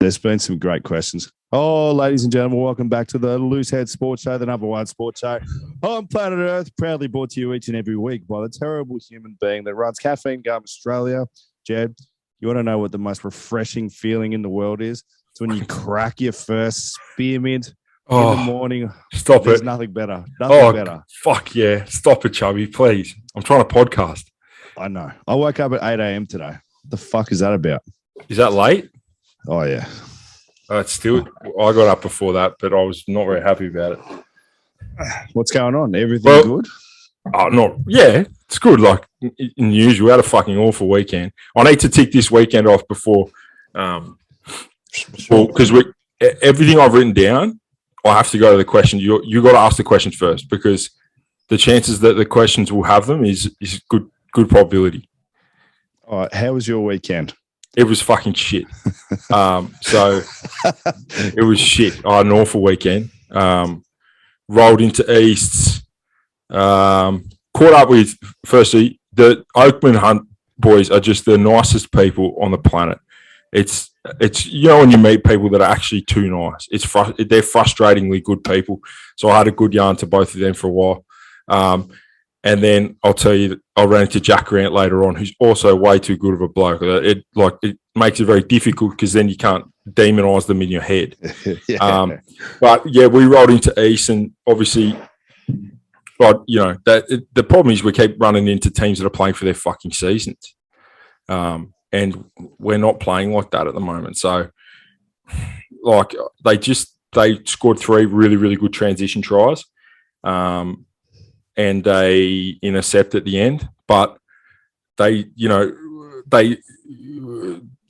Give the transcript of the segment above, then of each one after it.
There's been some great questions. Oh, ladies and gentlemen, welcome back to the Loosehead Sports Show, the number one sports show on planet Earth, proudly brought to you each and every week by the terrible human being that runs Caffeine Gum Australia. Jed, you want to know what the most refreshing feeling in the world is? It's when you crack your first spearmint in the morning. Stop There's it. nothing better. Nothing better. Fuck yeah. Stop it, Chubby, please. I'm trying to podcast. I know. I woke up at 8 a.m. today. What the fuck is that about? Is that late? Oh, yeah. It's still, I got up before that, but I was not very happy about it. What's going on? Everything good? Yeah, it's good. Like in usual, we had a fucking awful weekend. I need to tick this weekend off before, because everything I've written down, I have to go to the question. You got to ask the questions first because the chances that the questions will have them is good probability. All right. How was your weekend? It was fucking shit. So it was shit. I had an awful weekend. Rolled into Easts. Caught up with, firstly, the Oakman Hunt boys are just the nicest people on the planet. It's when you meet people that are actually too nice. They're frustratingly good people. So I had a good yarn to both of them for a while. And then I'll tell you, I ran into Jack Grant later on, who's also way too good of a bloke. It makes it very difficult because then you can't demonise them in your head. Yeah. But yeah, we rolled into East, and obviously, the problem is we keep running into teams that are playing for their fucking seasons, and we're not playing like that at the moment. So, like they scored 3 really really good transition tries. And they intercept at the end, but they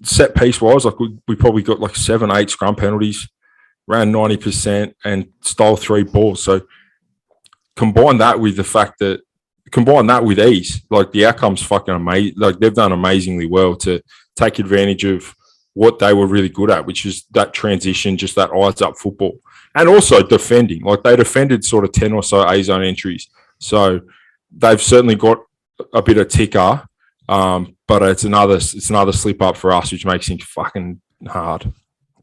set piece wise, like we probably got like 7-8 scrum penalties, ran 90% and stole 3 balls. So combine that with ease, like the outcome's fucking amazing. Like they've done amazingly well to take advantage of what they were really good at, which is that transition, just that eyes up football, and also defending. Like they defended sort of 10 or so A zone entries. So they've certainly got a bit of ticker, but it's another slip up for us, which makes things fucking hard.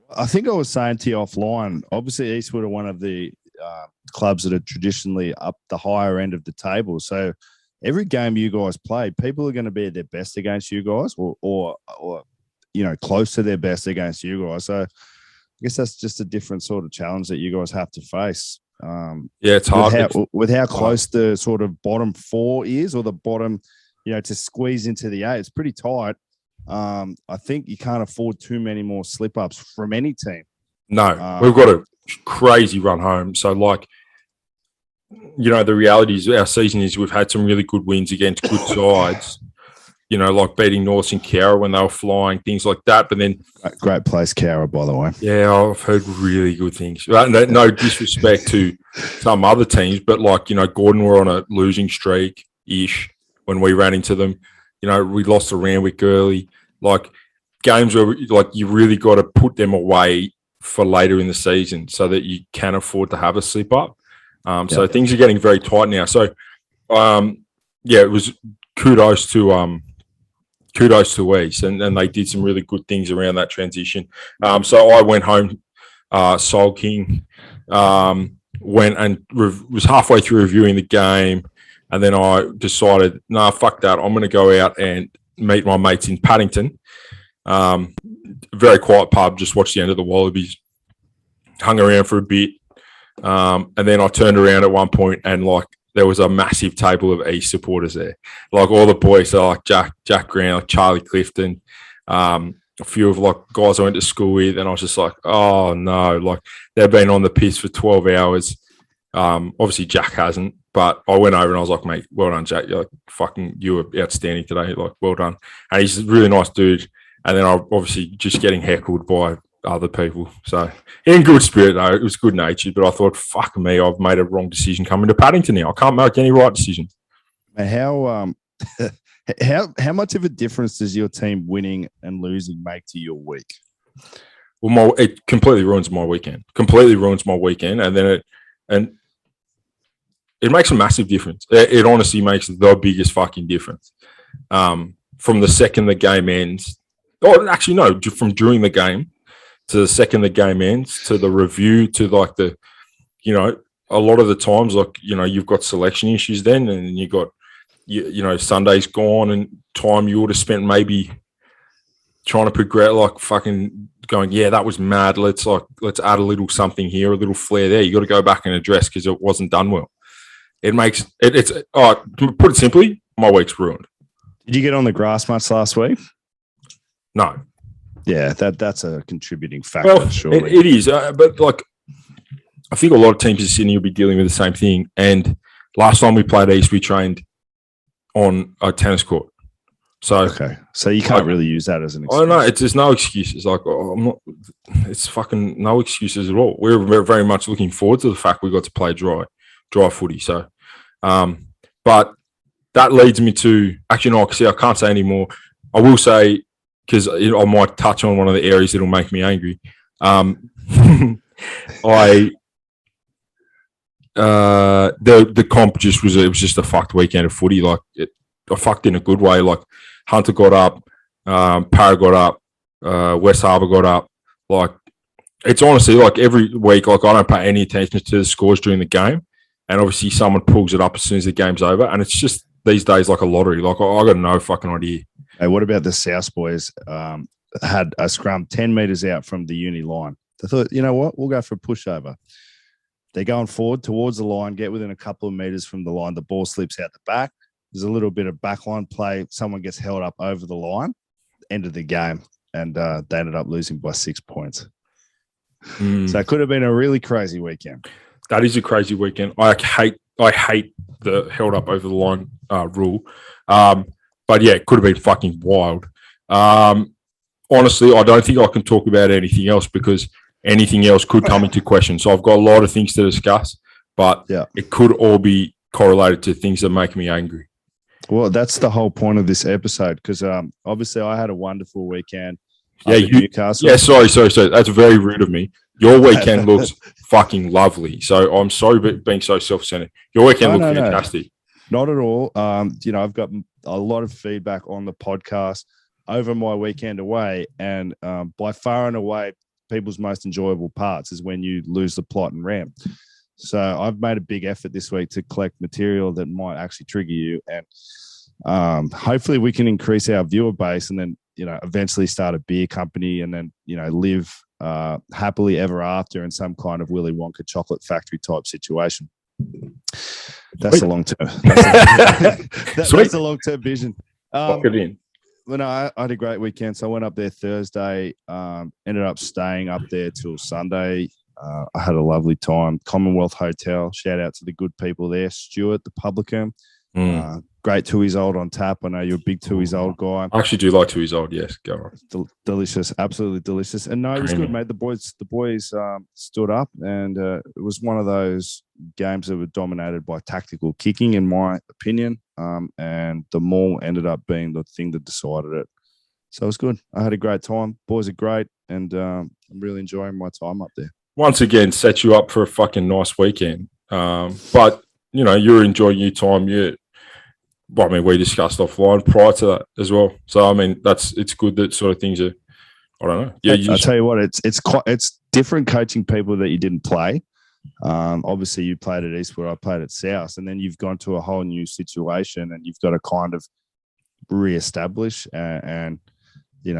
I think I was saying to you offline, obviously Eastwood are one of the clubs that are traditionally up the higher end of the table. So every game you guys play, people are going to be at their best against you guys or close to their best against you guys. So I guess that's just a different sort of challenge that you guys have to face. It's hard with how close the sort of bottom 4 is, or the bottom, to squeeze into the 8. It's pretty tight. I think you can't afford too many more slip ups from any team. No, we've got a crazy run home. So, the reality is our season is we've had some really good wins against good sides. Like beating North St. Cara when they were flying, things like that. But then, great place, Cara, by the way. Yeah, I've heard really good things. No disrespect to some other teams, but Gordon were on a losing streak-ish when we ran into them. We lost to Randwick early. Like games where you really got to put them away for later in the season so that you can afford to have a slip up. So things are getting very tight now. So, it was kudos to East, and they did some really good things around that transition. So I went home sulking, went and was halfway through reviewing the game, and then I decided, fuck that, I'm going to go out and meet my mates in Paddington. Very quiet pub, just watched the end of the Wallabies, hung around for a bit, and then I turned around at one point and there was a massive table of East supporters there. Like all the boys are like Jack Grant, like Charlie Clifton, a few of guys I went to school with, and I was just like, oh no, they've been on the piss for 12 hours. Obviously Jack hasn't, but I went over and I was like, mate, well done, Jack. You were outstanding today. Well done. And he's a really nice dude. And then I obviously just getting heckled by other people. So in good spirit though, it was good natured, but I thought, fuck me, I've made a wrong decision coming to Paddington now. I can't make any right decisions. And how much of a difference does your team winning and losing make to your week? Well, it completely ruins my weekend. And then it makes a massive difference. It honestly makes the biggest fucking difference. From the second the game ends, or actually no, from during the game to the second the game ends, to the review, to like the, you know, a lot of the times, like, you know, you've got selection issues then, and you got, you know, Sunday's gone and time you would have spent maybe trying to progress, like fucking going, yeah, that was mad. Let's add a little something here, a little flair there. You got to go back and address because it wasn't done well. It makes it's to put it simply, my week's ruined. Did you get on the grass much last week? No. Yeah, that's a contributing factor. Well, surely it is, but like I think a lot of teams in Sydney will be dealing with the same thing. And last time we played East, we trained on a tennis court. So okay, so you can't really use that as an excuse. Oh no, there's no excuses. Like I'm not. It's fucking no excuses at all. We're very much looking forward to the fact we got to play dry footy. So, but that leads me to actually no. See, I can't say anymore. I will say because I might touch on one of the areas that'll make me angry. The comp just was just a fucked weekend of footy. Like I fucked in a good way. Like Hunter got up, Parra got up, West Harbour got up. Like it's honestly like every week, like I don't pay any attention to the scores during the game, and obviously someone pulls it up as soon as the game's over, and it's just these days like a lottery. Like I got no fucking idea. Hey, what about the South boys? Had a scrum 10 meters out from the uni line. They thought, you know what, we'll go for a pushover. They're going forward towards the line, get within a couple of meters from the line. The ball slips out the back. There's a little bit of backline play. Someone gets held up over the line. End of the game, and they ended up losing by 6 points. So it could have been a really crazy weekend. That is a crazy weekend. I hate the held up over the line rule. But yeah, it could have been fucking wild. Honestly, I don't think I can talk about anything else because anything else could come into question. So I've got a lot of things to discuss, but it could all be correlated to things that make me angry. Well, that's the whole point of this episode because obviously I had a wonderful weekend. Yeah, Newcastle. Yeah, sorry. That's very rude of me. Your weekend looks fucking lovely. So I'm sorry being so self-centered. Your weekend looked fantastic. Not at all. I've got a lot of feedback on the podcast over my weekend away, and by far and away, people's most enjoyable parts is when you lose the plot and ramp. So I've made a big effort this week to collect material that might actually trigger you, and hopefully we can increase our viewer base, and then eventually start a beer company, and then live happily ever after in some kind of Willy Wonka chocolate factory type situation. That's a long term. That's a long term vision. Lock it in. Well, no, I had a great weekend. So I went up there Thursday. Ended up staying up there till Sunday. I had a lovely time. Commonwealth Hotel. Shout out to the good people there. Stuart, the publican. Great Tooheys Old on tap. I know you're a big Tooheys Old guy. I actually do like Tooheys Old. Yes, go on. Delicious, absolutely delicious. And no, it was good, mate. The boys stood up, and it was one of those games that were dominated by tactical kicking, in my opinion. And the maul ended up being the thing that decided it. So it was good. I had a great time. Boys are great, and I'm really enjoying my time up there. Once again, set you up for a fucking nice weekend. But you're enjoying your time. We discussed offline prior to that as well. So it's good that sort of things are. I don't know. Yeah, I'll tell you what, it's different coaching people that you didn't play. Obviously, you played at Eastwood, I played at South, and then you've gone to a whole new situation, and you've got to kind of reestablish and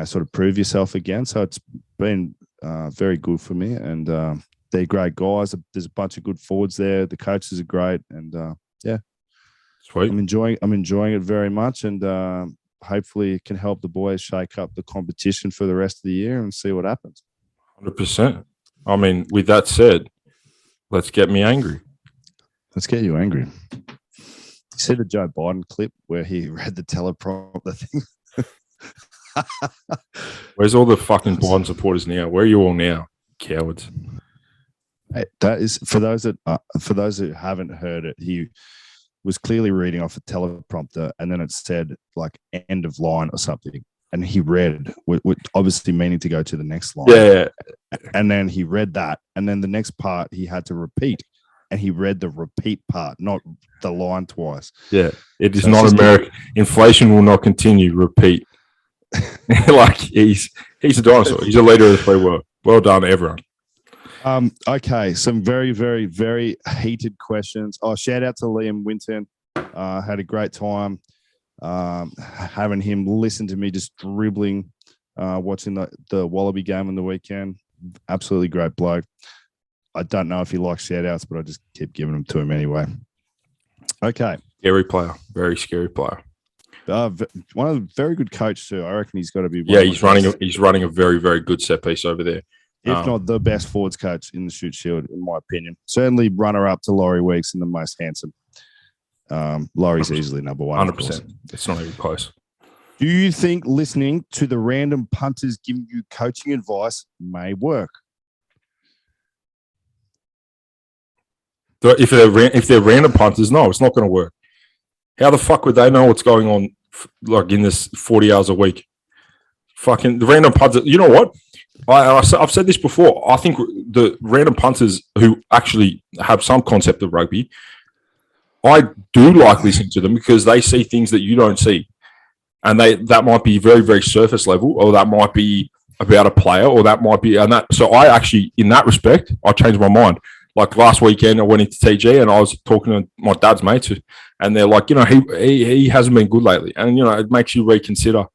sort of prove yourself again. So it's been very good for me, and they're great guys. There's a bunch of good forwards there. The coaches are great, and sweet. I'm enjoying it very much, and hopefully it can help the boys shake up the competition for the rest of the year and see what happens. 100%. With that said, let's get me angry. Let's get you angry. You see the Joe Biden clip where he read the teleprompter thing? Where's all the fucking Biden supporters now? Where are you all now, cowards? Hey, that is for those who haven't heard it. He was clearly reading off a teleprompter, and then it said like end of line or something, and he read, obviously meaning to go to the next line. Yeah. And then he read that, and then the next part he had to repeat, and he read the repeat part, not the line twice. Yeah, it is not American. Inflation will not continue. Repeat. Like he's a dinosaur. He's a leader of the free world. Well done, everyone. Okay, some very, very, very heated questions. Oh, shout out to Liam Winton. Had a great time having him listen to me just dribbling, watching the Wallaby game on the weekend. Absolutely great bloke. I don't know if he likes shout outs, but I just keep giving them to him anyway. Okay. Scary player. Very scary player. One of the very good coach too. I reckon he's got to be. He's running a very, very good set piece over there. If not the best forwards coach in the Shute Shield, in my opinion. Certainly runner up to Laurie Weeks and the most handsome. Laurie's 100%. Easily number one. 100%. It's not even close. Do you think listening to the random punters giving you coaching advice may work? If they're random punters, no, it's not going to work. How the fuck would they know what's going on like in this 40 hours a week? Fucking the random punters. You know what? I've said this before. I think the random punters who actually have some concept of rugby, I do like listening to them because they see things that you don't see. And that might be very, very surface level, or that might be about a player, or that might be so I actually, in that respect, I changed my mind. Like last weekend, I went into TG and I was talking to my dad's mates, and they're like, he hasn't been good lately, and it makes you reconsider.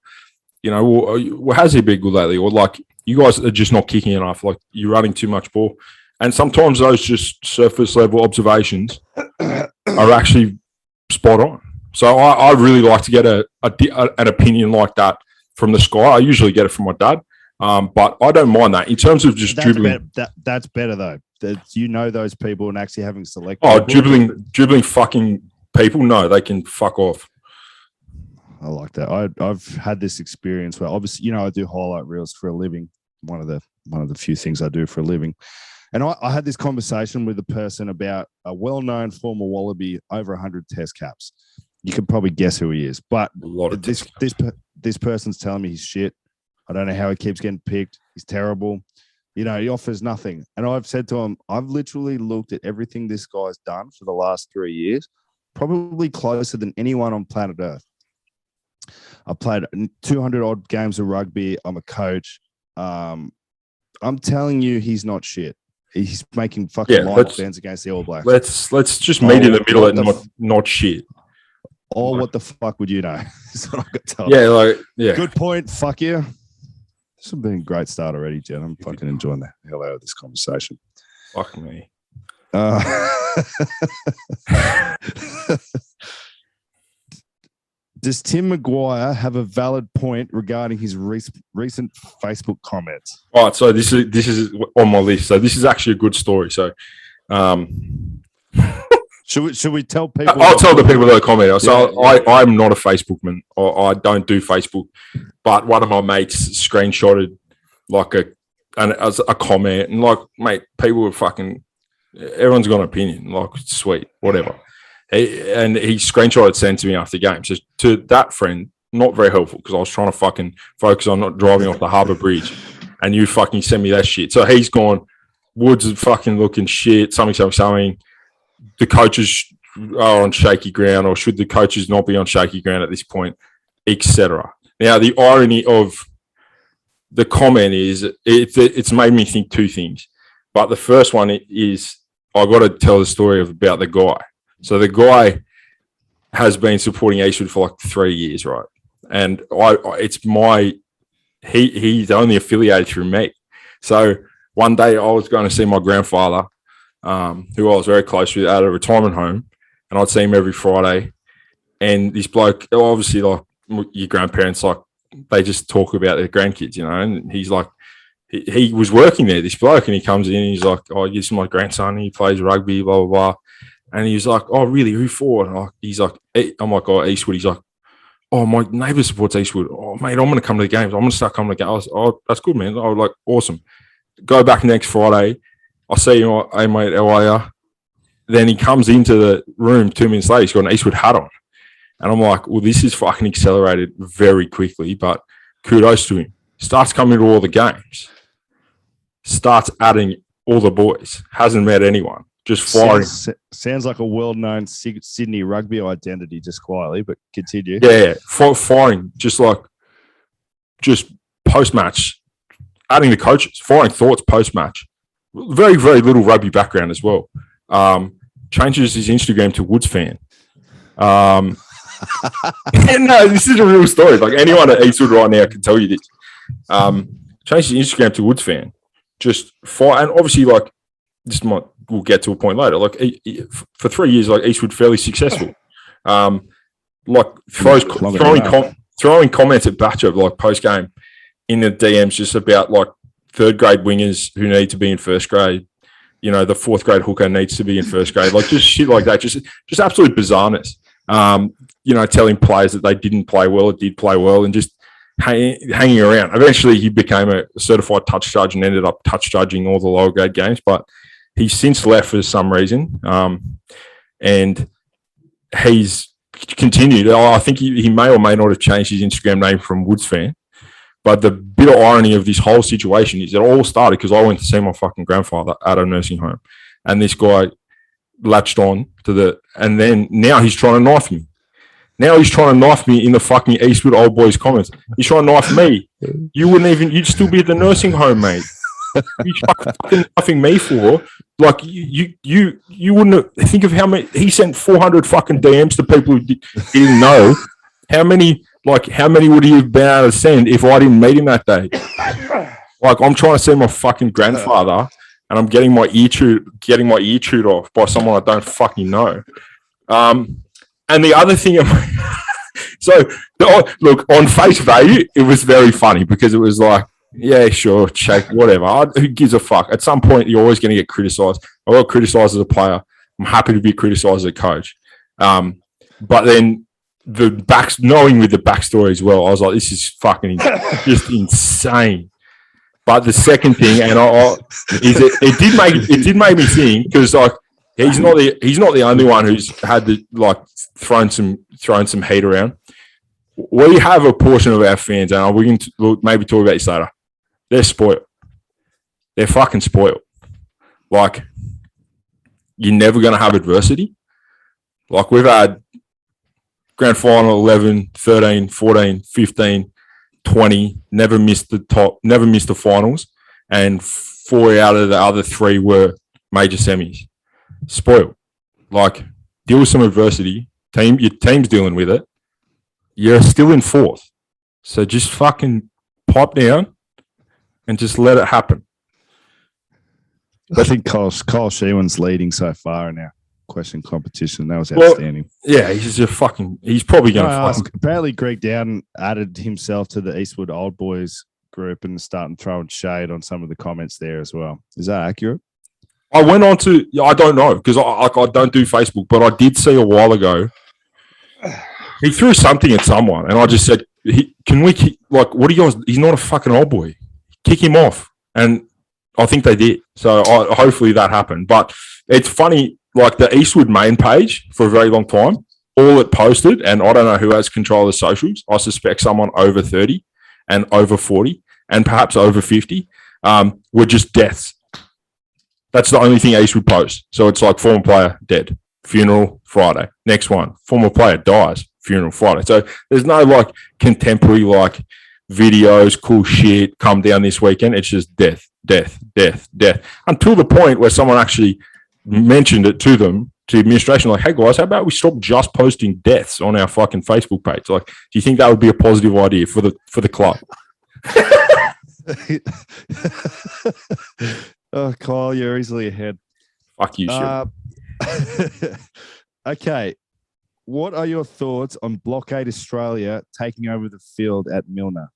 Well, has he been good lately, or like you guys are just not kicking enough, like you're running too much ball, and sometimes those just surface level observations are actually spot on. So I really like to get an opinion like that from the sky. I usually get it from my dad, but I don't mind that in terms of just dribbling. That's better though. Those people and actually having selected. Oh, dribbling fucking people. No, they can fuck off. I like that. I've had this experience where obviously, I do highlight reels for a living. One of the few things I do for a living. And I had this conversation with a person about a well-known former Wallaby, over 100 test caps. You can probably guess who he is, but this person's telling me he's shit. I don't know how he keeps getting picked. He's terrible. He offers nothing. And I've said to him, I've literally looked at everything this guy's done for the last 3 years, probably closer than anyone on planet Earth. I played 200 odd games of rugby. I'm a coach. I'm telling you, he's not shit. He's making fucking line stands against the All Blacks. Let's just meet in the middle at not shit. Or what the fuck would you know? That's what I got told. Yeah. Good point. Fuck you. This has been a great start already, Jen. I'm fucking enjoying the hell out of this conversation. Fuck me. Does Tim Maguire have a valid point regarding his recent Facebook comments? All right, so this is on my list. So this is actually a good story. So, should we tell people? I'll tell the people that comment. So I'm not a Facebook man. I don't do Facebook, but one of my mates screenshotted like a comment, and like, mate, people are fucking. Everyone's got an opinion. Like, sweet, whatever. And he screenshotted sent to me after the game. So to that friend, not very helpful because I was trying to fucking focus on not driving off the Harbour Bridge, and you fucking send me that shit. So he's gone, Woods is fucking looking shit, something. The coaches are on shaky ground, or should the coaches not be on shaky ground at this point, etc. Now, the irony of the comment is it's made me think two things. But the first one is I got to tell the story about the guy. So the guy has been supporting Eastwood for like 3 years, right? And he's only affiliated through me. So one day I was going to see my grandfather, who I was very close with, at a retirement home, and I'd see him every Friday. And this bloke, obviously, like your grandparents, like they just talk about their grandkids, and he's like, he was working there, this bloke, and he comes in and he's like, oh, this is my grandson, he plays rugby, blah, blah, blah. And he's like, oh, really? Who for? And he's like, I'm like, oh, Eastwood. He's like, oh, my neighbour supports Eastwood. Oh, mate, I'm going to come to the games. I'm going to start coming to the games. I was, oh, that's good, man. I was like, awesome. Go back next Friday. I see him, hey, mate, how are you? Then he comes into the room 2 minutes later. He's got an Eastwood hat on. And I'm like, well, this is fucking accelerated very quickly, but kudos to him. Starts coming to all the games. Starts adding all the boys. Hasn't met anyone. Just firing. Sounds like a well-known Sydney rugby identity, just quietly, but continue. Yeah, firing. Just post-match, adding the coaches, firing thoughts post-match. Very, very little rugby background as well. Changes his Instagram to Woods fan. No, this is a real story. Like anyone at Eastwood right now can tell you this. Changed his Instagram to Woods fan. Just fire, and obviously, like this might we'll get to a point later. Like for 3 years, like Eastwood fairly successful. Like throwing comments at Batcher like post game in the DMs just about like third grade wingers who need to be in first grade. You know, the fourth grade hooker needs to be in first grade. Like just shit like that. Just absolute bizarreness. You know, telling players that they didn't play well or did play well, and just hanging around. Eventually, he became a certified touch judge and ended up touch judging all the lower grade games. But he's since left for some reason, and he's continued. I think he may or may not have changed his Instagram name from Woods fan. But the bit of irony of this whole situation is it all started because I went to see my fucking grandfather at a nursing home, and this guy latched on to and then now he's trying to knife me. Now he's trying to knife me in the fucking Eastwood Old Boys comments. He's trying to knife me. You'd still be at the nursing home, mate. You fucking knifing me for, like, you wouldn't think of how many, he sent 400 fucking DMs to people who didn't know. How many would he have been able to send if I didn't meet him that day? Like, I'm trying to see my fucking grandfather, and I'm getting my ear chewed off by someone I don't fucking know. And the other thing, look, on face value, it was very funny because it was like, yeah, sure, shake, whatever. Who gives a fuck? At some point, you're always going to get criticised. I got criticised as a player. I'm happy to be criticised as a coach. But then knowing with the backstory as well, I was like, this is fucking just insane. But the second thing, and it did make me think, because like he's not the only one who's had thrown some heat around. We have a portion of our fans, and we can maybe talk about this later. They're spoiled. They're fucking spoiled. Like, you're never going to have adversity. Like, we've had grand final 11, 13, 14, 15, 20, never missed the finals, and 4 out of the other 3 were major semis. Spoiled. Like, deal with some adversity. Your team's dealing with it. You're still in 4th. So just fucking pipe down and just let it happen. I think Kyle Sheehan's leading so far in our question competition. That was outstanding. Yeah, he's probably going to ask. Apparently, Greg Dowden added himself to the Eastwood Old Boys group and starting throwing shade on some of the comments there as well. Is that accurate? I went on to, I don't know, because I don't do Facebook, but I did see a while ago, he threw something at someone, and I just said, what are you guys, he's not a fucking old boy. Kick him off. And I think they did. So hopefully that happened. But it's funny, like the Eastwood main page for a very long time, all it posted, and I don't know who has control of the socials. I suspect someone over 30 and over 40 and perhaps over 50 were just deaths. That's the only thing Eastwood posts. So it's like former player dead, funeral Friday. Next one, former player dies, funeral Friday. So there's no like contemporary like videos, cool shit, come down this weekend. It's just death, death, death, death. Until the point where someone actually mentioned it to them, to administration, like, hey guys, how about we stop just posting deaths on our fucking Facebook page? Like, do you think that would be a positive idea for the club? Oh, Kyle, you're easily ahead. Fuck you, shit. Okay. What are your thoughts on Blockade Australia taking over the field at Milner?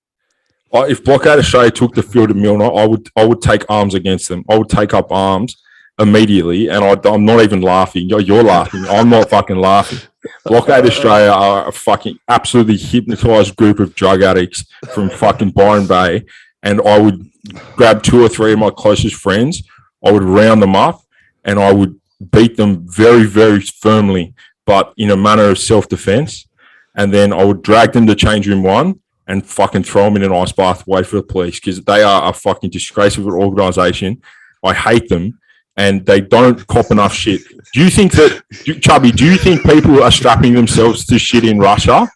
If Blockade Australia took the field at Milner, I would take arms against them. I would take up arms immediately, and I'm not even laughing. You're laughing. I'm not fucking laughing. Blockade Australia are a fucking absolutely hypnotized group of drug addicts from fucking Byron Bay, and I would grab 2 or 3 of my closest friends. I would round them up, and I would beat them very, very firmly, but in a manner of self-defense. And then I would drag them to change room 1 and fucking throw them in an ice bath, wait for the police, because they are a fucking disgrace of an organisation. I hate them, and they don't cop enough shit. Do you think that, Chubby, do you think people are strapping themselves to shit in Russia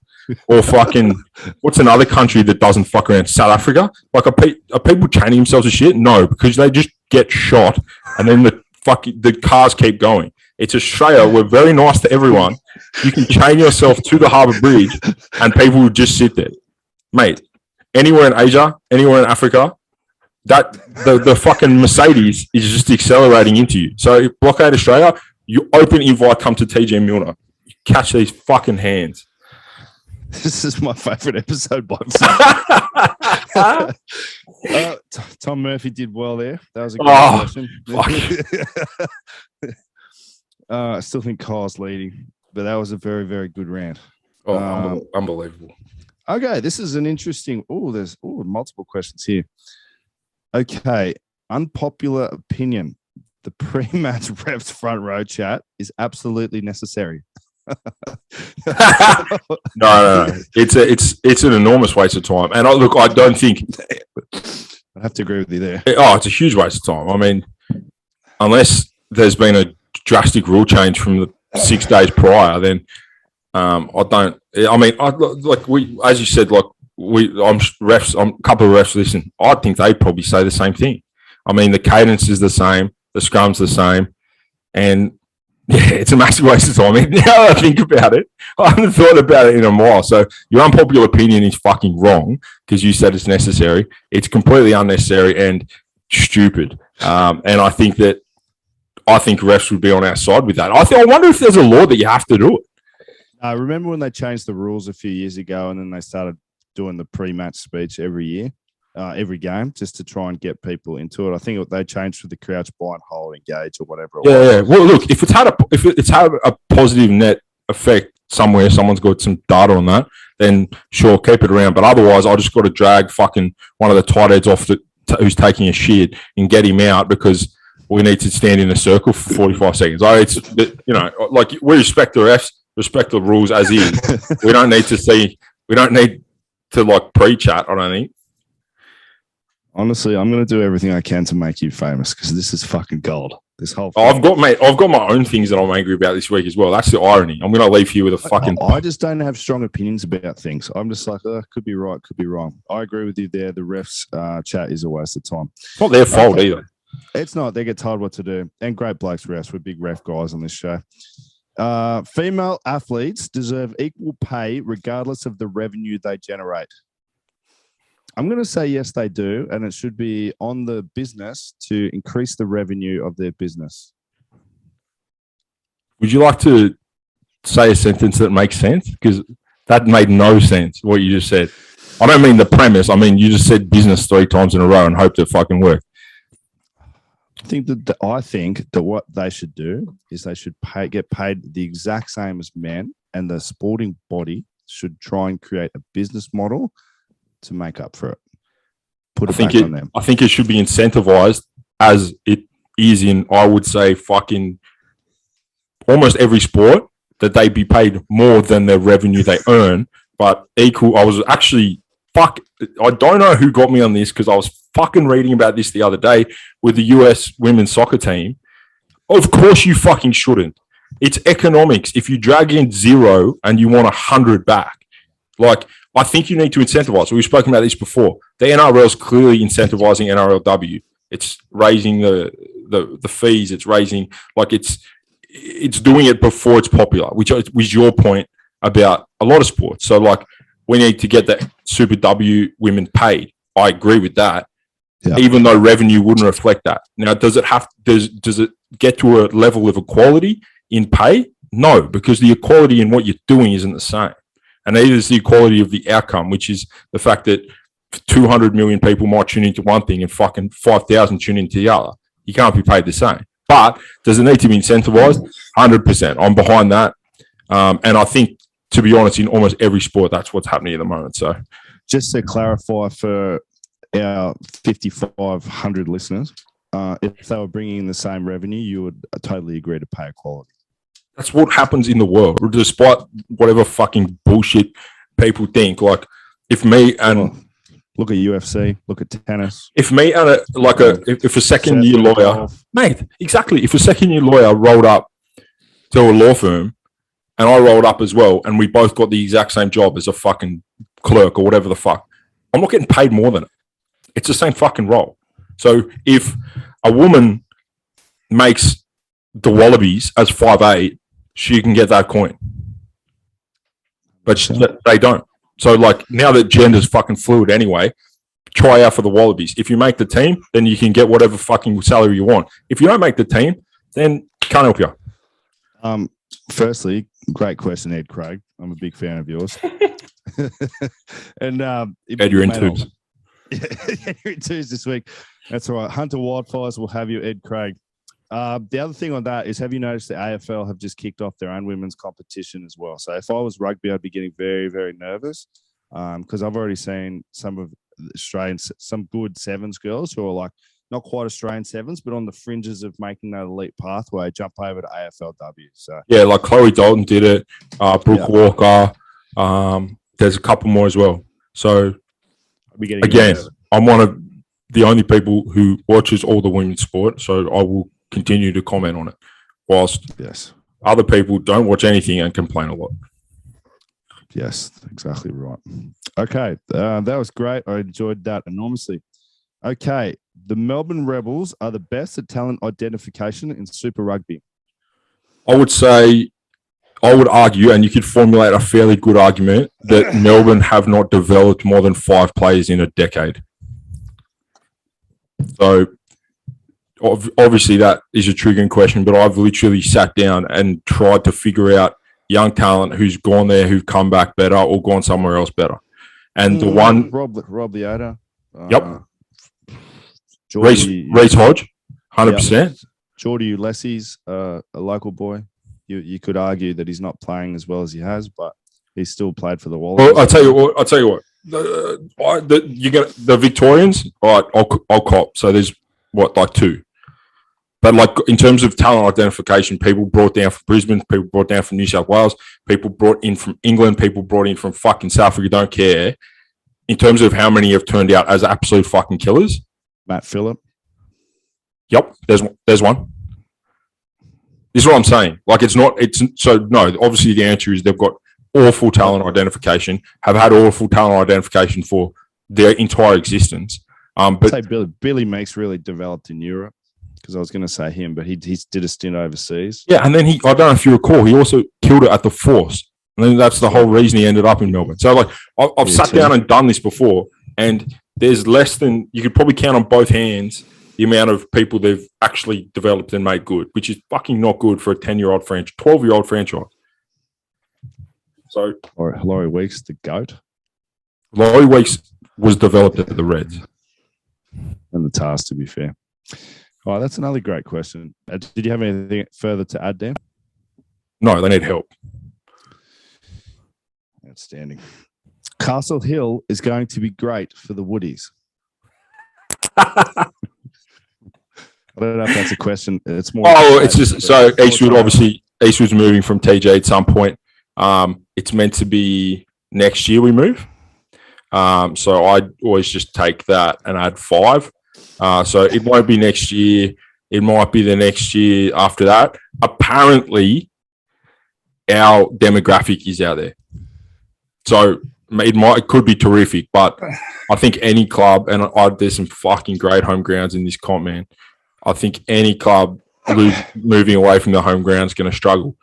or fucking what's another country that doesn't fuck around? South Africa. Like, are people chaining themselves to shit? No, because they just get shot, and then the cars keep going. It's Australia. We're very nice to everyone. You can chain yourself to the Harbour Bridge, and people will just sit there, mate. Anywhere in Asia, anywhere in Africa, that the fucking Mercedes is just accelerating into you. So blockade Australia. You open invite, come to TG Milner. You catch these fucking hands. This is my favourite episode by far. Tom Murphy did well there. That was a good question. I still think Kyle's leading, but that was a very, very good rant. Unbelievable. Okay, this is an interesting. There's multiple questions here. Okay, unpopular opinion. The pre-match refs front row chat is absolutely necessary. No. It's an enormous waste of time. And I don't think I have to agree with you there. It's a huge waste of time. I mean, unless there's been a drastic rule change from the 6 days prior, then I don't. I mean, as you said, a couple of refs listen. I think they probably say the same thing. I mean, the cadence is the same. The scrum's the same, and yeah, it's a massive waste of time. Now that I think about it, I haven't thought about it in a while. So your unpopular opinion is fucking wrong because you said it's necessary. It's completely unnecessary and stupid. And I think refs would be on our side with that. I wonder if there's a law that you have to do it. I remember when they changed the rules a few years ago, and then they started doing the pre-match speech every year. Every game, just to try and get people into it. I think they changed for the crouch, bind, hold, engage, or whatever. Yeah. Well, look, if it's had a positive net effect somewhere, someone's got some data on that, then sure, keep it around. But otherwise, I just got to drag fucking one of the tight heads off who's taking a shit and get him out because we need to stand in a circle for 45 seconds. Like we respect the refs, respect the rules as is. We don't need to like pre-chat. I don't think. Honestly, I'm going to do everything I can to make you famous because this is fucking gold. This whole thing. I've got my own things that I'm angry about this week as well. That's the irony. I'm going to leave you with a fucking. I just don't have strong opinions about things. I'm just like, could be right, could be wrong. I agree with you there. The refs chat is a waste of time. It's not their fault either. It's not. They get told what to do. And great blokes refs. We're big ref guys on this show. Female athletes deserve equal pay regardless of the revenue they generate. I'm going to say yes, they do, and it should be on the business to increase the revenue of their business. Would you like to say a sentence that makes sense? Because that made no sense, what you just said. I don't mean the premise. I mean, you just said business 3 times in a row and hoped it fucking worked. I think that what they should do is they should get paid the exact same as men, and the sporting body should try and create a business model to make up for it. Put it back on them. I think it should be incentivized as it is in, I would say, fucking almost every sport, that they be paid more than their revenue they earn, but equal. I was actually, I don't know who got me on this because I was fucking reading about this the other day with the US women's soccer team. Of course you fucking shouldn't. It's economics. If you drag in 0 and you want 100 back, like, I think you need to incentivize. We've spoken about this before. The NRL is clearly incentivizing NRLW. It's raising the fees. It's raising, like, it's doing it before it's popular, which was your point about a lot of sports. So, like, we need to get that Super W women paid. I agree with that, even though revenue wouldn't reflect that. Now, does it get to a level of equality in pay? No, because the equality in what you're doing isn't the same. And neither is the equality of the outcome, which is the fact that 200 million people might tune into one thing and fucking 5,000 tune into the other. You can't be paid the same. But does it need to be incentivized? 100%. I'm behind that. And I think, to be honest, in almost every sport, that's what's happening at the moment. So, just to clarify for our 5,500 listeners, if they were bringing in the same revenue, you would totally agree to pay equality. That's what happens in the world, despite whatever fucking bullshit people think. Like, if me and look at UFC, look at tennis. If me and if a second year lawyer, mate, exactly. If a second year lawyer rolled up to a law firm and I rolled up as well, and we both got the exact same job as a fucking clerk or whatever the fuck, I'm not getting paid more than it. It's the same fucking role. So if a woman makes the Wallabies as 5'8", she can get that coin. But they don't. So, like, now that gender's fucking fluid anyway, try out for the Wallabies. If you make the team, then you can get whatever fucking salary you want. If you don't make the team, then can't help you. Firstly, great question, Ed Craig. I'm a big fan of yours. And Ed, you're in twos. Yeah, you're in twos this week. That's all right. Hunter Wildfires will have you, Ed Craig. The other thing on that is, have you noticed the AFL have just kicked off their own women's competition as well? So if I was rugby, I'd be getting very, very nervous because I've already seen some of the Australian, some good sevens girls who are like not quite Australian sevens, but on the fringes of making that elite pathway, jump over to AFLW. So yeah, like Chloe Dalton did it, Brooke Walker. There's a couple more as well. So again, I'm one of the only people who watches all the women's sport, so I will continue to comment on it, whilst other people don't watch anything and complain a lot. Yes, exactly right. Okay, that was great. I enjoyed that enormously. Okay, the Melbourne Rebels are the best at talent identification in Super Rugby. I would argue, and you could formulate a fairly good argument, that Melbourne have not developed more than 5 players in a decade. So obviously that is a triggering question, but I've literally sat down and tried to figure out young talent who's gone there, who've come back better or gone somewhere else better. And the one... Rob Leota. Yep. Reece Hodge, 100%. Yep. Geordie Ulysses, a local boy. You could argue that he's not playing as well as he has, but he's still played for the Wallabies. Well, I'll tell you what. You get the Victorians, all right, I'll cop. So there's like 2. But like in terms of talent identification, people brought down from Brisbane, people brought down from New South Wales, people brought in from England, people brought in from fucking South Africa, don't care. In terms of how many have turned out as absolute fucking killers. Matt Phillip. Yep, there's one. This is what I'm saying. Like obviously the answer is they've got awful talent identification, have had awful talent identification for their entire existence. But I'd say Billy Meeks really developed in Europe. Because I was going to say him, but he did a stint overseas. Yeah, and then I don't know if you recall, he also killed it at the Force. And then that's the whole reason he ended up in Melbourne. So, like, I've sat down and done this before, and there's less than, you could probably count on both hands the amount of people they've actually developed and made good, which is fucking not good for a 10-year-old franchise, 12-year-old franchise. So, Laurie Weeks, the GOAT. Laurie Weeks was developed at the Reds. And the Tars, to be fair. Oh, that's another great question. Did you have anything further to add, Dan? No, they need help. Outstanding. Castle Hill is going to be great for the Woodies. I don't know if that's a question. It's more. It's just so Eastwood's moving from TJ at some point. It's meant to be next year we move. So I'd always just take that and add 5. So it won't be next year. It might be the next year after that. Apparently, our demographic is out there. So it could be terrific, but I think any club, and there's some fucking great home grounds in this comp, man. I think any club moving away from the home ground is going to struggle.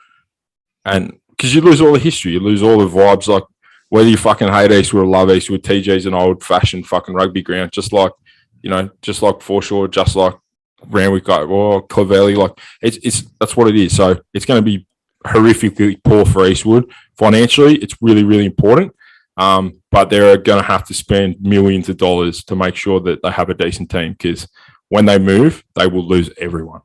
And because you lose all the history, you lose all the vibes, like whether you fucking hate Eastwood or love Eastwood, TJ's an old-fashioned fucking rugby ground, just like Foreshore, just like Randwick or Clovelly. Like that's what it is. So it's going to be horrifically poor for Eastwood. Financially, it's really, really important. But they're going to have to spend millions of dollars to make sure that they have a decent team, because when they move, they will lose everyone.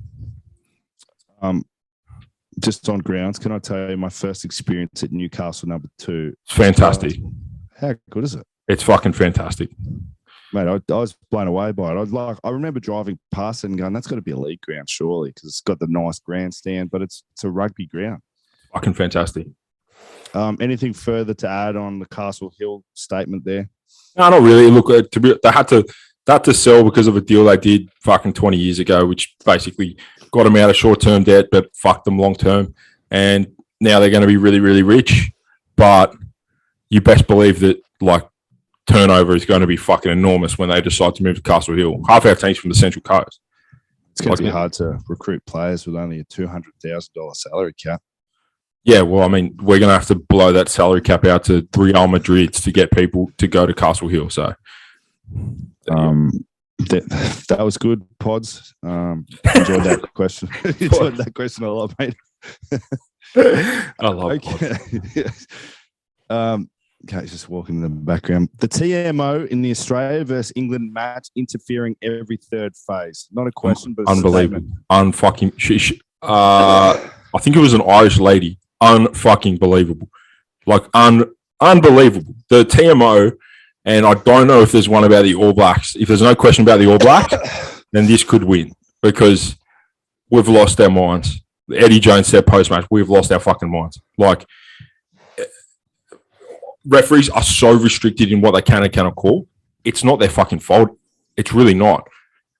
Just on grounds, can I tell you my first experience at Newcastle number 2? It's fantastic. How good is it? It's fucking fantastic. Mate, I was blown away by it. I remember driving past it and going, that's got to be a league ground, surely, because it's got the nice grandstand, but it's a rugby ground. Fucking fantastic. Anything further to add on the Castle Hill statement there? No, not really. Look, they had to sell because of a deal they did fucking 20 years ago, which basically got them out of short-term debt, but fucked them long-term. And now they're going to be really, really rich, but you best believe that like turnover is going to be fucking enormous when they decide to move to Castle Hill. Half our teams from the Central Coast. It's going to be hard to recruit players with only a $200,000 salary cap. Yeah, well, I mean, we're going to have to blow that salary cap out to Real Madrid to get people to go to Castle Hill. So, that was good, Pods. Enjoyed that question. Enjoyed that question a lot, mate. I love it. Okay, just walking in the background. The TMO in the Australia versus England match interfering every third phase. Not a question, but unbelievable. Unfucking. I think it was an Irish lady. Unfucking believable. Like unbelievable. The TMO, and I don't know if there's one about the All Blacks. If there's no question about the All Blacks, then this could win because we've lost our minds. Eddie Jones said post-match, we've lost our fucking minds. Like, referees are so restricted in what they can and cannot call. It's not their fucking fault. It's really not.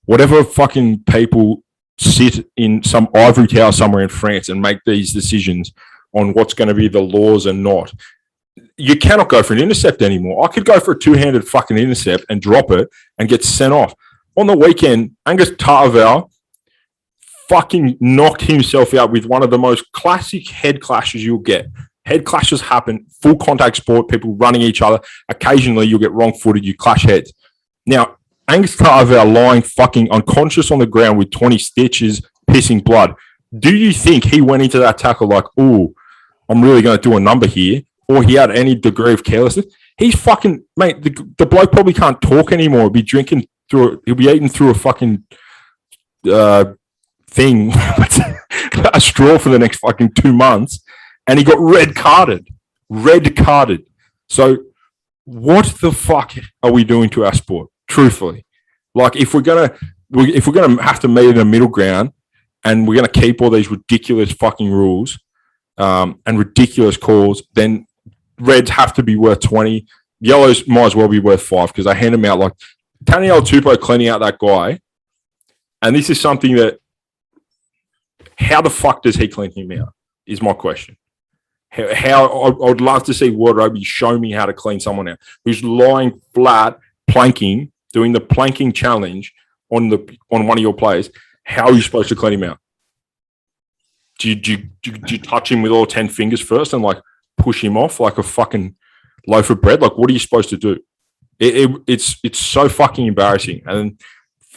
Whatever fucking people sit in some ivory tower somewhere in France and make these decisions on what's going to be the laws and not. You cannot go for an intercept anymore. I could go for a two-handed fucking intercept and drop it and get sent off. On the weekend, Angus Tarval fucking knocked himself out with one of the most classic head clashes you'll get. Head clashes happen, full contact sport, people running each other. Occasionally, you'll get wrong-footed, you clash heads. Now, Angus Tarval lying fucking unconscious on the ground with 20 stitches, pissing blood. Do you think he went into that tackle like, ooh, I'm really going to do a number here, or he had any degree of carelessness? He's fucking, mate, the bloke probably can't talk anymore. He'll be drinking through, he'll be eating through a fucking thing, a straw for the next fucking 2 months. And he got red carded. So what the fuck are we doing to our sport? Truthfully, like if we're gonna have to meet in a middle ground, and we're gonna keep all these ridiculous fucking rules and ridiculous calls, then reds have to be worth 20. Yellows might as well be worth 5 because they hand them out like Taniela Tupou cleaning out that guy. And this is something that, how the fuck does he clean him out? Is my question. How I would love to see World Rugby show me how to clean someone out who's lying flat, planking, doing the planking challenge on one of your players. How are you supposed to clean him out? Do you touch him with all 10 fingers first and like push him off like a fucking loaf of bread? Like, what are you supposed to do? It's so fucking embarrassing. And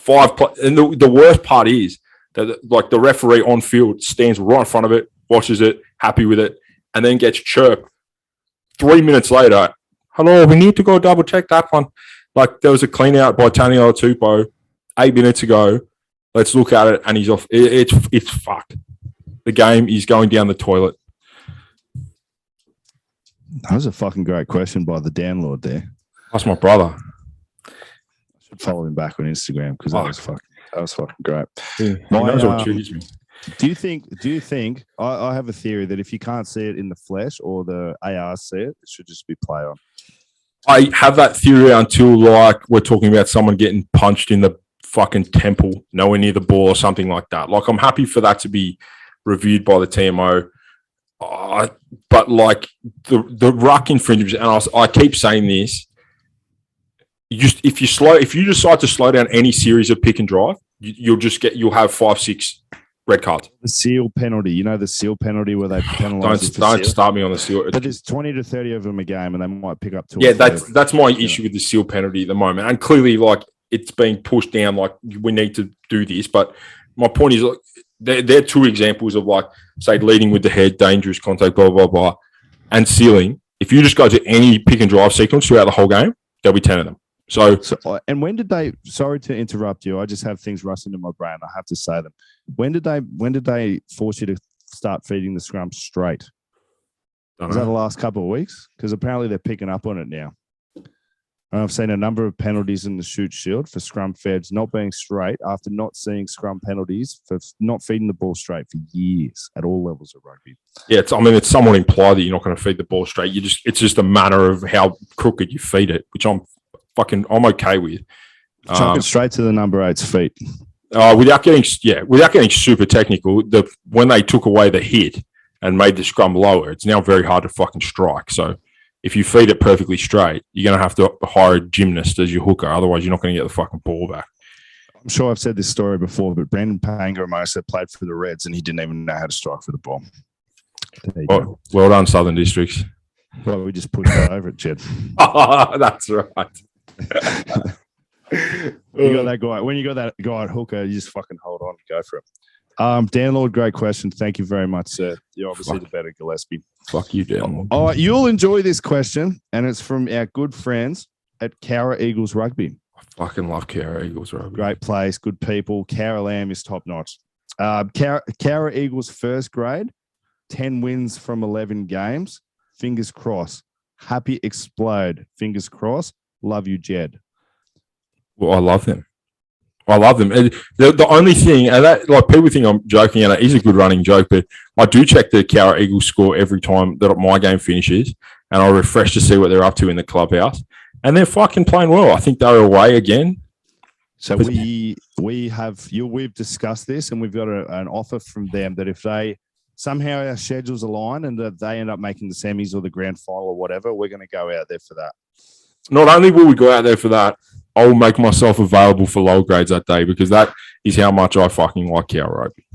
the worst part is that like the referee on field stands right in front of it, watches it, happy with it, and then gets chirped 3 minutes later. Hello, we need to go double check that one. Like there was a clean out by Taniela Tupou 8 minutes ago. Let's look at it, and he's off. It's fucked. The game is going down the toilet. That was a fucking great question by the downlord there. That's my brother. I should follow him back on Instagram because that was fucking great. Yeah, he knows what triggers me. Do you think I have a theory that if you can't see it in the flesh or the AR see it, it should just be play on? I have that theory until like we're talking about someone getting punched in the fucking temple, nowhere near the ball or something like that. Like I'm happy for that to be reviewed by the TMO. But like the ruck infringements, and I keep saying this, if you decide to slow down any series of pick and drive, you'll have 5-6 red cards. The seal penalty, the seal penalty where they penalise. Don't start me on the seal. But there's 20 to 30 of them a game, and they might pick up 2. Yeah, that's my issue with the seal penalty at the moment, and clearly, like it's being pushed down. Like we need to do this, but my point is, like, they're 2 examples of like, say, leading with the head, dangerous contact, blah blah blah, and sealing. If you just go to any pick and drive sequence throughout the whole game, there'll be 10 of them. So, and when did they? Sorry to interrupt you. I just have things rushing into my brain. I have to say them. When did they force you to start feeding the scrum straight? Was that the last couple of weeks? Because apparently they're picking up on it now. And I've seen a number of penalties in the shoot shield for scrum feds not being straight after not seeing scrum penalties for not feeding the ball straight for years at all levels of rugby. Yeah, it's somewhat implied that you're not going to feed the ball straight. It's just a matter of how crooked you feed it, which I'm okay with. Chuck it straight to the number 8's feet. Without getting super technical, when they took away the hit and made the scrum lower, it's now very hard to fucking strike. So if you feed it perfectly straight, you're going to have to hire a gymnast as your hooker. Otherwise, you're not going to get the fucking ball back. I'm sure I've said this story before, but Brandon Pangamosa played for the Reds and he didn't even know how to strike for the ball. Well done, Southern Districts. Well, we just put that over it, Jed. That's right. You got that guy. When you got that guy at hooker, you just fucking hold on and go for it. Dan Lord, great question. Thank you very much, sir. You're obviously the better Gillespie. Fuck you, Dan Lord. All right, you'll enjoy this question, and it's from our good friends at Cowra Eagles Rugby. I fucking love Cowra Eagles Rugby. Great place, good people. Cowra Lamb is top notch. Cowra Eagles first grade, 10 wins from 11 games. Fingers crossed. Happy explode. Fingers crossed. Love you, Jed. Well, I love them. I love them. And the only thing, and that, like, people think I'm joking, and it is a good running joke, but I do check the Cowra Eagles score every time that my game finishes, and I refresh to see what they're up to in the clubhouse. And they're fucking playing well. I think they're away again. So we've discussed this, and we've got an offer from them that if they somehow our schedules align and that they end up making the semis or the grand final or whatever, we're going to go out there for that. Not only will we go out there for that, I'll make myself available for low grades that day because that is how much I fucking like Cowra Rugby.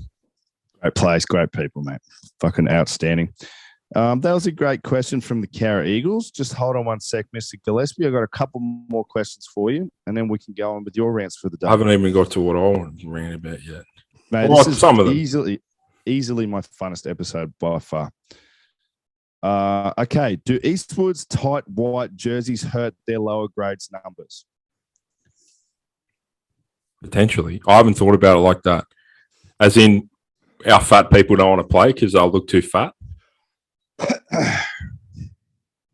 Great place, great people, mate. Fucking outstanding. That was a great question from the Cowra Eagles. Just hold on one sec, Mr. Gillespie. I've got a couple more questions for you, and then we can go on with your rants for the day. I haven't even got to what I want to rant about yet. Mate, this is some of them. Easily my funnest episode by far. Okay, do Eastwood's tight white jerseys hurt their lower grades numbers? Potentially. I haven't thought about it like that. As in, our fat people don't want to play because they'll look too fat.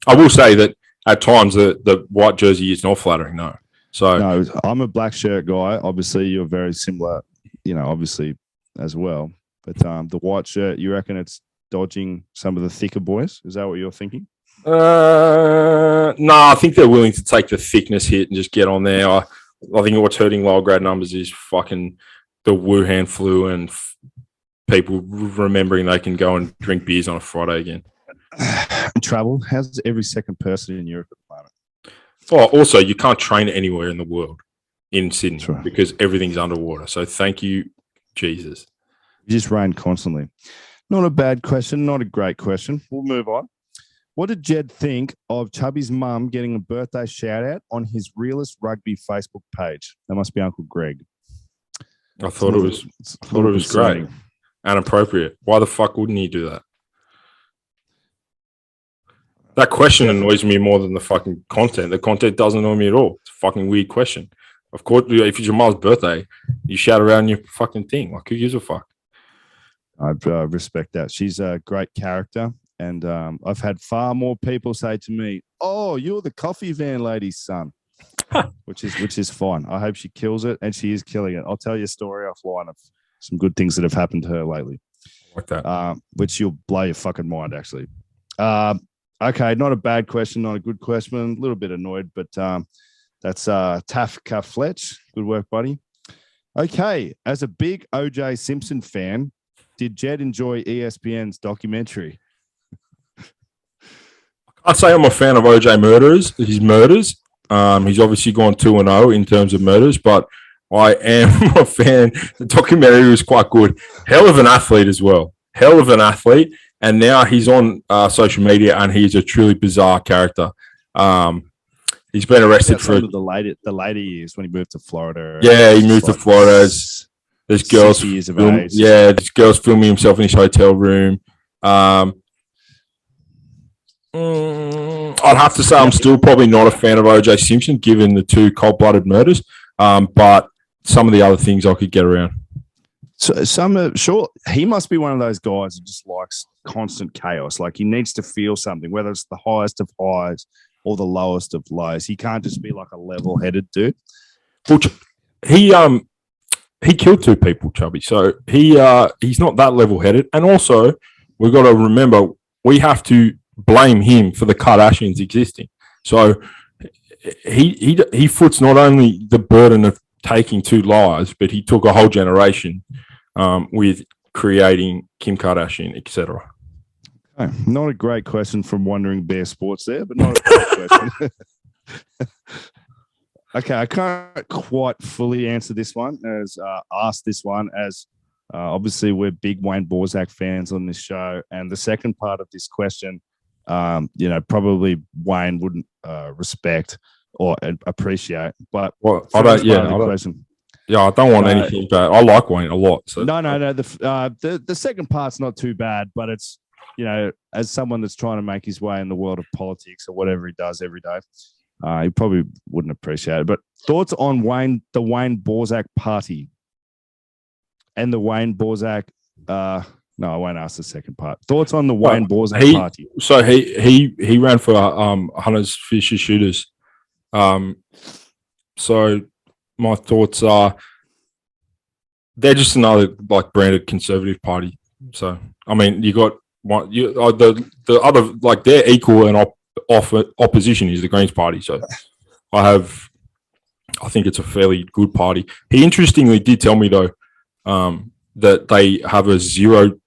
I will say that at times the white jersey is not flattering, no. So no, I'm a black shirt guy. Obviously, you're very similar, obviously as well. But the white shirt, you reckon it's dodging some of the thicker boys? Is that what you're thinking? No, I think they're willing to take the thickness hit and just get on there. I think what's hurting lower grade numbers is fucking the Wuhan flu and people remembering they can go and drink beers on a Friday again. Travel. How's every second person in Europe at the moment? Oh, also, you can't train anywhere in the world in Sydney right. because everything's underwater. So thank you, Jesus. You just rain constantly. Not a bad question. Not a great question. We'll move on. What did Jed think of Chubby's mum getting a birthday shout out on his Realist Rugby Facebook page? That must be Uncle Greg. I thought it was great and appropriate. Why the fuck wouldn't he do that? That question annoys me more than the fucking content. The content doesn't annoy me at all. It's a fucking weird question. Of course, if it's your mum's birthday, you shout around your fucking thing. Like, who gives a fuck? I respect that. She's a great character. And I've had far more people say to me, "Oh, you're the coffee van lady's son," which is fine. I hope she kills it, and she is killing it. I'll tell you a story offline of some good things that have happened to her lately. Like that. Which you'll blow your fucking mind, actually. Okay, not a bad question, not a good question. A little bit annoyed, but that's Tafka Fletch. Good work, buddy. Okay, as a big OJ Simpson fan, did Jed enjoy ESPN's documentary? I'd say I'm a fan of OJ his murders. He's obviously gone 2-0 in terms of murders, but I am a fan. The documentary was quite good. Hell of an athlete as well. Hell of an athlete. And now he's on social media and he's a truly bizarre character. He's been arrested for the later years when he moved to Florida. Yeah, he moved to Florida. There's girls. There's girls filming himself in his hotel room. I'd have to say I'm still probably not a fan of OJ Simpson, given the two cold-blooded murders. But some of the other things I could get around. So sure, he must be one of those guys who just likes constant chaos. Like he needs to feel something, whether it's the highest of highs or the lowest of lows. He can't just be like a level-headed dude. Well, he killed two people, Chubby. So he's not that level-headed. And also, we've got to remember we have to blame him for the Kardashians existing. So he foots not only the burden of taking two lives, but he took a whole generation with creating Kim Kardashian, etc. Oh, not a great question from Wandering Bear Sports there, but not a great question. Okay, I can't quite fully answer this one as ask this one as obviously we're big Wayne Borzak fans on this show, and the second part of this question, probably Wayne wouldn't respect or appreciate. But well, I don't. Yeah, I don't want anything bad. I like Wayne a lot. So. No. The second part's not too bad, but it's as someone that's trying to make his way in the world of politics or whatever he does every day. He probably wouldn't appreciate it. But thoughts on the Wayne Borzak party and the Wayne Borzak. No, I won't ask the second part. Thoughts on the Wayne Borzak party? So he ran for Hunters, Fishers, Shooters. So my thoughts are they're just another like branded conservative party. So I mean, you got one. The other like they're equal and opposition is the Greens Party. So I think it's a fairly good party. He interestingly did tell me though that they have a zero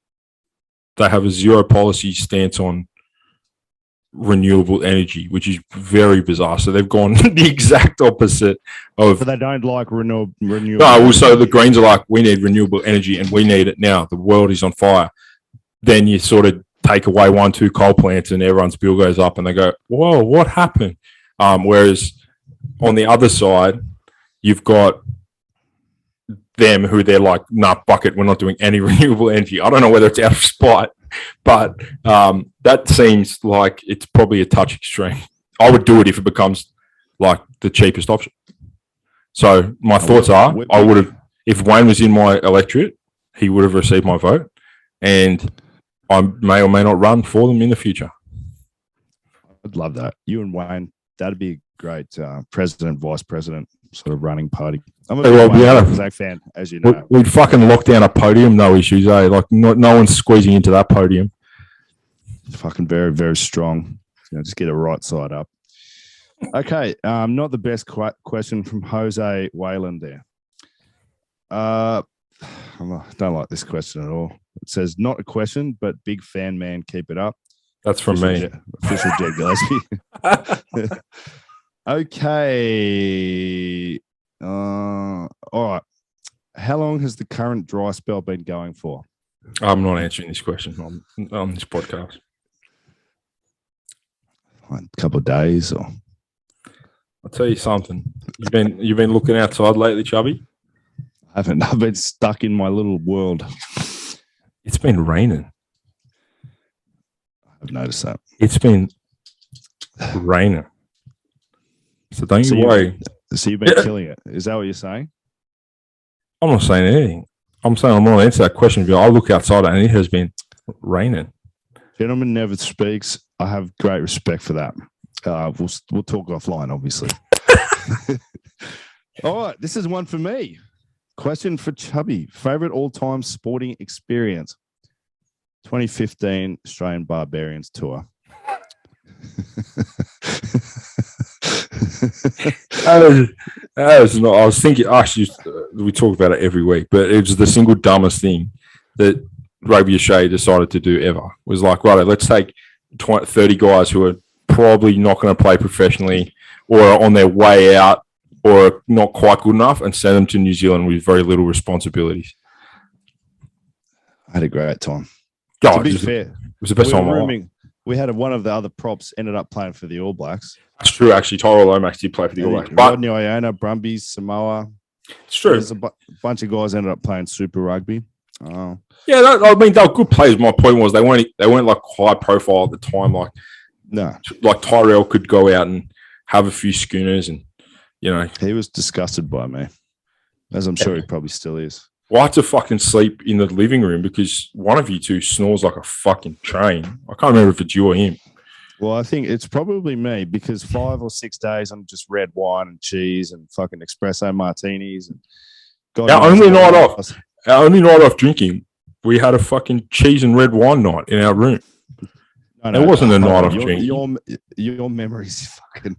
policy stance on renewable energy, which is very bizarre. So they've gone the exact opposite of. But they don't like renewable. No, also the Greens are like, we need renewable energy and we need it now. The world is on fire. Then you sort of take away 1-2 coal plants and everyone's bill goes up and they go, whoa, what happened? Whereas on the other side, you've got them who they're like, nah, fuck it, we're not doing any renewable energy. I don't know whether it's out of spite, but that seems like it's probably a touch extreme. I would do it if it becomes like the cheapest option. So my thoughts are, I would have, if Wayne was in my electorate, he would have received my vote, and I may or may not run for them in the future. I'd love that. You and Wayne, that'd be a great president, vice president sort of running party. I'm a Borzak fan, as you know. We'd fucking lock down a podium, no issues, eh? Like no one's squeezing into that podium. Fucking very, very strong. Just get it right side up. Okay, not the best question from Jose Wayland there. I don't like this question at all. It says, not a question, but big fan, man. Keep it up. That's from me. Official Jed Gillespie. Okay. All right. How long has the current dry spell been going for? I'm not answering this question on this podcast. A couple of days, or I'll tell you something. You've been looking outside lately, Chubby? I haven't. I've been stuck in my little world. It's been raining. I've noticed that. It's been raining. So don't you worry. So you've been killing it. Is that what you're saying? I'm not saying anything. I'm saying I'm not answering that question. I look outside and it has been raining. Gentleman never speaks. I have great respect for that. We'll talk offline, obviously. All right. This is one for me. Question for Chubby. Favorite all-time sporting experience? 2015 Australian Barbarians Tour. That was not. I was thinking. Actually, we talk about it every week, but it was the single dumbest thing that Rugby Australia decided to do ever. Was like, right, let's take 30 guys who are probably not going to play professionally or are on their way out or are not quite good enough, and send them to New Zealand with very little responsibilities. I had a great time. Oh, to be fair, it was the best time of my life. We had one of the other props ended up playing for the All Blacks. It's true, actually. Tyrell Lomax did play for the All Blacks. Rodney Iona, Brumbies, Samoa. It's true. There's a bunch of guys ended up playing Super Rugby. Yeah, I mean, they were good players. My point was they weren't like high profile at the time. Like, no, like Tyrell could go out and have a few schooners, and he was disgusted by me, as I'm sure he probably still is. Well, I had to fucking sleep in the living room because one of you two snores like a fucking train. I can't remember if it's you or him. Well, I think it's probably me because 5 or 6 days I'm just red wine and cheese and fucking espresso martinis. And our only night off drinking, we had a fucking cheese and red wine night in our room. No, it wasn't a night off drinking. Your memory's fucking...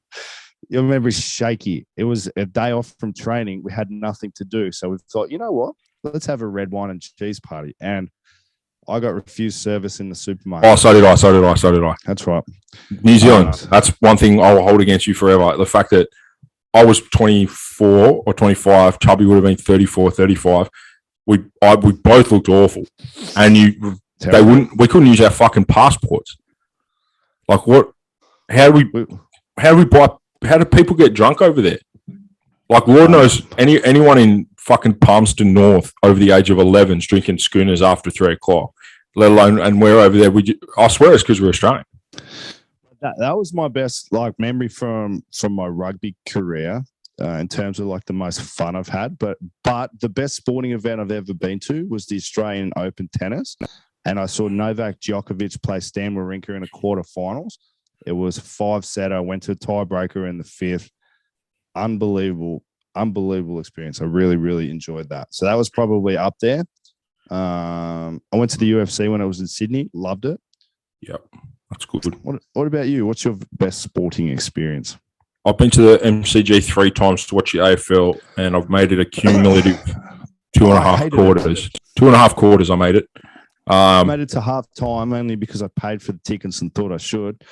Your memory's shaky. It was a day off from training. We had nothing to do. So we thought, you know what? Let's have a red wine and cheese party. And I got refused service in the supermarket. Oh, so did I. So did I. That's right. New Zealand. That's one thing I'll hold against you forever. The fact that I was 24 or 25. Chubby would have been 34, 35. We both looked awful, and we couldn't use our fucking passports. Like what? How do people get drunk over there? Like Lord knows, anyone in fucking Palmerston North over the age of 11 is drinking schooners after 3 o'clock. Let alone, and we're over there. I swear it's because we're Australian. That was my best memory from my rugby career in terms of the most fun I've had. But the best sporting event I've ever been to was the Australian Open tennis, and I saw Novak Djokovic play Stan Wawrinka in the quarterfinals. It was a 5-setter. Went to a tiebreaker in the 5th. Unbelievable experience. I really, really enjoyed that. So that was probably up there. I went to the UFC when I was in Sydney. Loved it. Yep, that's good. What about you? What's your best sporting experience? I've been to the MCG 3 times to watch the AFL, and I've made it a cumulative 2.5 quarters. 2.5 quarters I made it. I made it to half time only because I paid for the tickets and thought I should.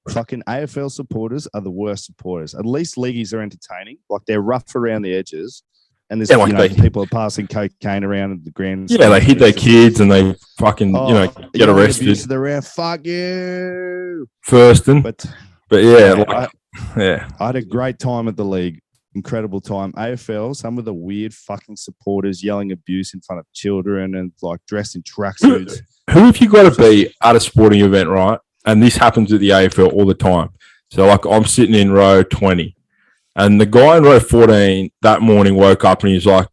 Fucking AFL supporters are the worst supporters. At least leagueies are entertaining. They're rough around the edges. And there's people are passing cocaine around the ground. Yeah, they hit their kids and they fucking get arrested. Around, fuck you. Firston. But yeah, I had a great time at the league. Incredible time. AFL, some of the weird fucking supporters yelling abuse in front of children and dressed in tracksuits. Who have you got to be at a sporting event, right? And this happens at the AFL all the time. So, I'm sitting in row 20, and the guy in row 14 that morning woke up and he's like,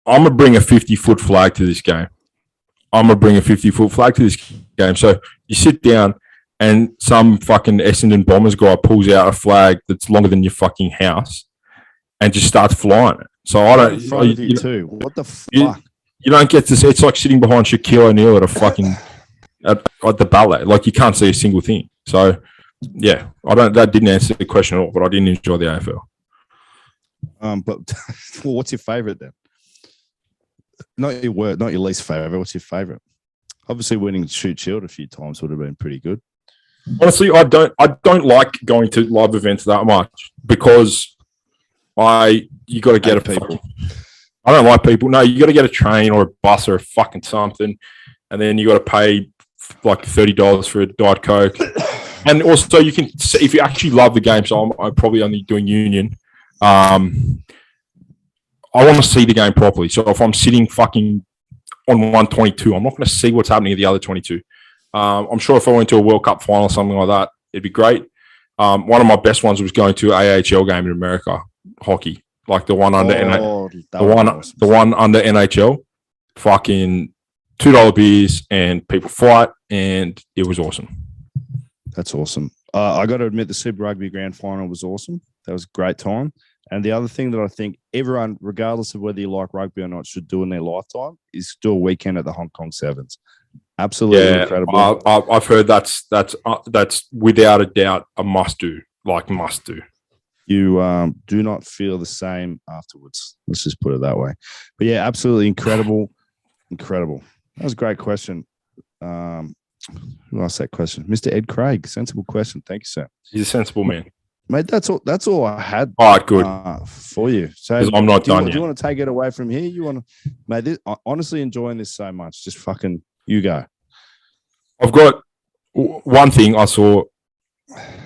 I'm going to bring a 50-foot flag to this game. So, you sit down, and some fucking Essendon Bombers guy pulls out a flag that's longer than your fucking house and just starts flying it. So, I don't... You too. What the fuck? You don't get to see... It's like sitting behind Shaquille O'Neal at a fucking... at the ballet, you can't see a single thing. So, yeah, that didn't answer the question at all. But I didn't enjoy the AFL. But what's your favourite then? Not your least favourite. What's your favourite? Obviously, winning Shoot Shield a few times would have been pretty good. Honestly, I don't like going to live events that much because you got to get people. I don't like people. No, you got to get a train or a bus or a fucking something, and then you got to pay $30 for a Diet Coke. And also, you can see if you actually love the game. So I'm probably only doing Union. I want to see the game properly. So if I'm sitting fucking on 122, I'm not going to see what's happening at the other 22. I'm sure if I went to a World Cup final or something like that, it'd be great. One of my best ones was going to an AHL game in America, hockey, the one under the one under NHL. Fucking $2 beers and people fight, and it was awesome. That's awesome. I got to admit, the Super Rugby Grand Final was awesome. That was a great time. And the other thing that I think everyone, regardless of whether you like rugby or not, should do in their lifetime is do a weekend at the Hong Kong Sevens. Absolutely incredible. I've heard that's without a doubt a must do. You do not feel the same afterwards. Let's just put it that way. But yeah, absolutely incredible. Incredible. That was a great question. Who asked that question? Mr. Ed Craig. Sensible question. Thank you, sir. He's a sensible man. Mate, that's all I had. All right, good. For you. So I'm not done yet. Do you want to take it away from here? You want to, mate, I'm honestly enjoying this so much. Just fucking, you go. I've got one thing I saw.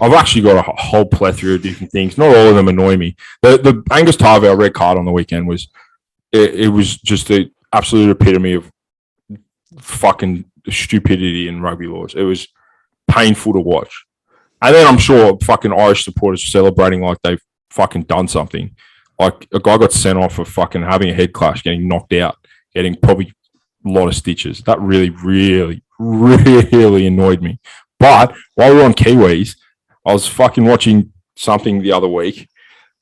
I've actually got a whole plethora of different things. Not all of them annoy me. The Angus Tarvell red card on the weekend was just the absolute epitome of fucking stupidity in rugby laws. It was painful to watch. And then I'm sure fucking Irish supporters are celebrating like they've fucking done something. Like a guy got sent off for fucking having a head clash, getting knocked out, getting probably a lot of stitches. That really, really, really annoyed me. But while we were on Kiwis, I was fucking watching something the other week.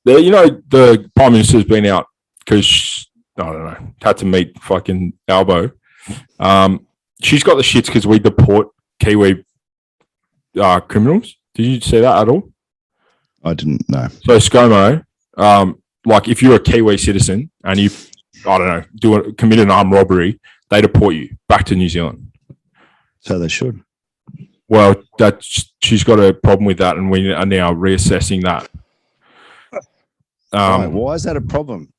The Prime Minister's been out because, I don't know, had to meet fucking Albo. She's got the shits because we deport Kiwi criminals. Did you say that at all? I didn't know. So ScoMo, if you're a Kiwi citizen and you, I don't know, committed an armed robbery, they deport you back to New Zealand. So they should. Well, she's got a problem with that, and we are now reassessing that. Why is that a problem?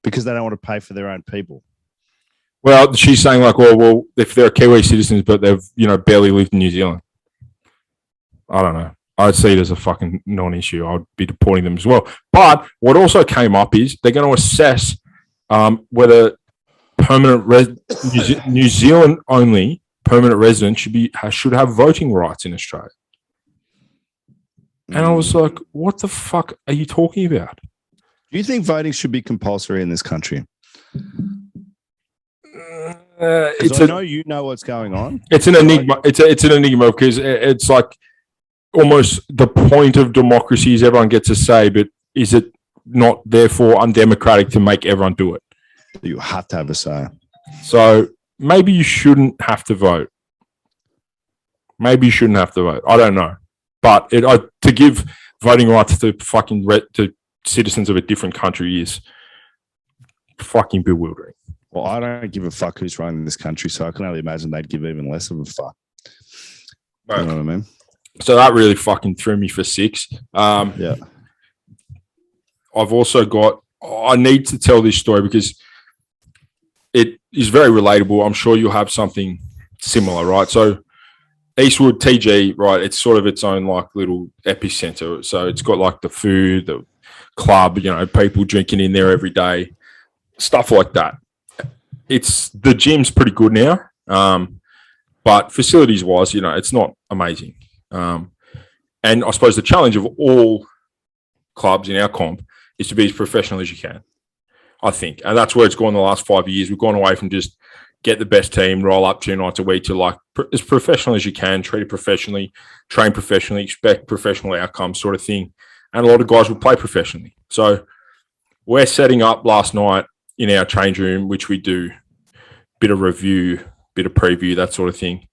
Because they don't want to pay for their own people. Well, she's saying like, well, if they're Kiwi citizens, but they've barely lived in New Zealand. I don't know. I'd see it as a fucking non-issue. I'd be deporting them as well. But what also came up is they're going to assess whether New Zealand only permanent residents should have voting rights in Australia. And I was like, what the fuck are you talking about? Do you think voting should be compulsory in this country? I know you know what's going on. It's an enigma. It's an enigma because it's like almost the point of democracy is everyone gets a say, but is it not therefore undemocratic to make everyone do it? You have to have a say. So maybe you shouldn't have to vote. Maybe you shouldn't have to vote. I don't know. But to give voting rights to to citizens of a different country is fucking bewildering. Well, I don't give a fuck who's running this country, so I can only imagine they'd give even less of a fuck. Right. You know what I mean? So that really fucking threw me for 6. Yeah. I've also I need to tell this story because it is very relatable. I'm sure you'll have something similar, right? So Eastwood TG, right? It's sort of its own like little epicenter. So it's got like the food, the club, people drinking in there every day, stuff like that. The gym's pretty good now, but facilities wise, it's not amazing. And I suppose the challenge of all clubs in our comp is to be as professional as you can, I think. And that's where it's gone the last 5 years. We've gone away from just get the best team, roll up 2 nights a week to like as professional as you can, treat it professionally, train professionally, expect professional outcomes sort of thing. And a lot of guys will play professionally. So we're setting up last night in our change room, which we do bit of review, bit of preview, that sort of thing.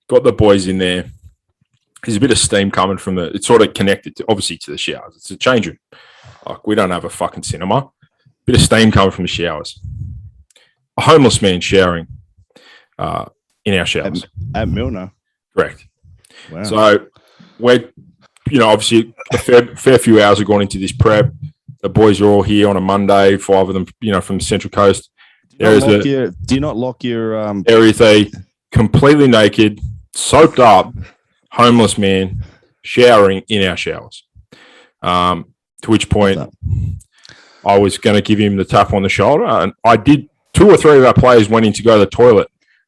Got the boys in there. There's a bit of steam coming from it's sort of connected to, obviously, to the showers. It's a change room. Like, we don't have a fucking cinema. Bit of steam coming from the showers. A homeless man showering in our showers. At Milner. Correct. Wow. So we're, obviously a fair few hours have gone into this prep. The boys are all here on a Monday, 5 of them, from the Central Coast. Do you not lock your there is a completely naked, soaked up, homeless man showering in our showers. To which point I was going to give him the tap on the shoulder, and I did. 2 or 3 of our players went in to go to the toilet,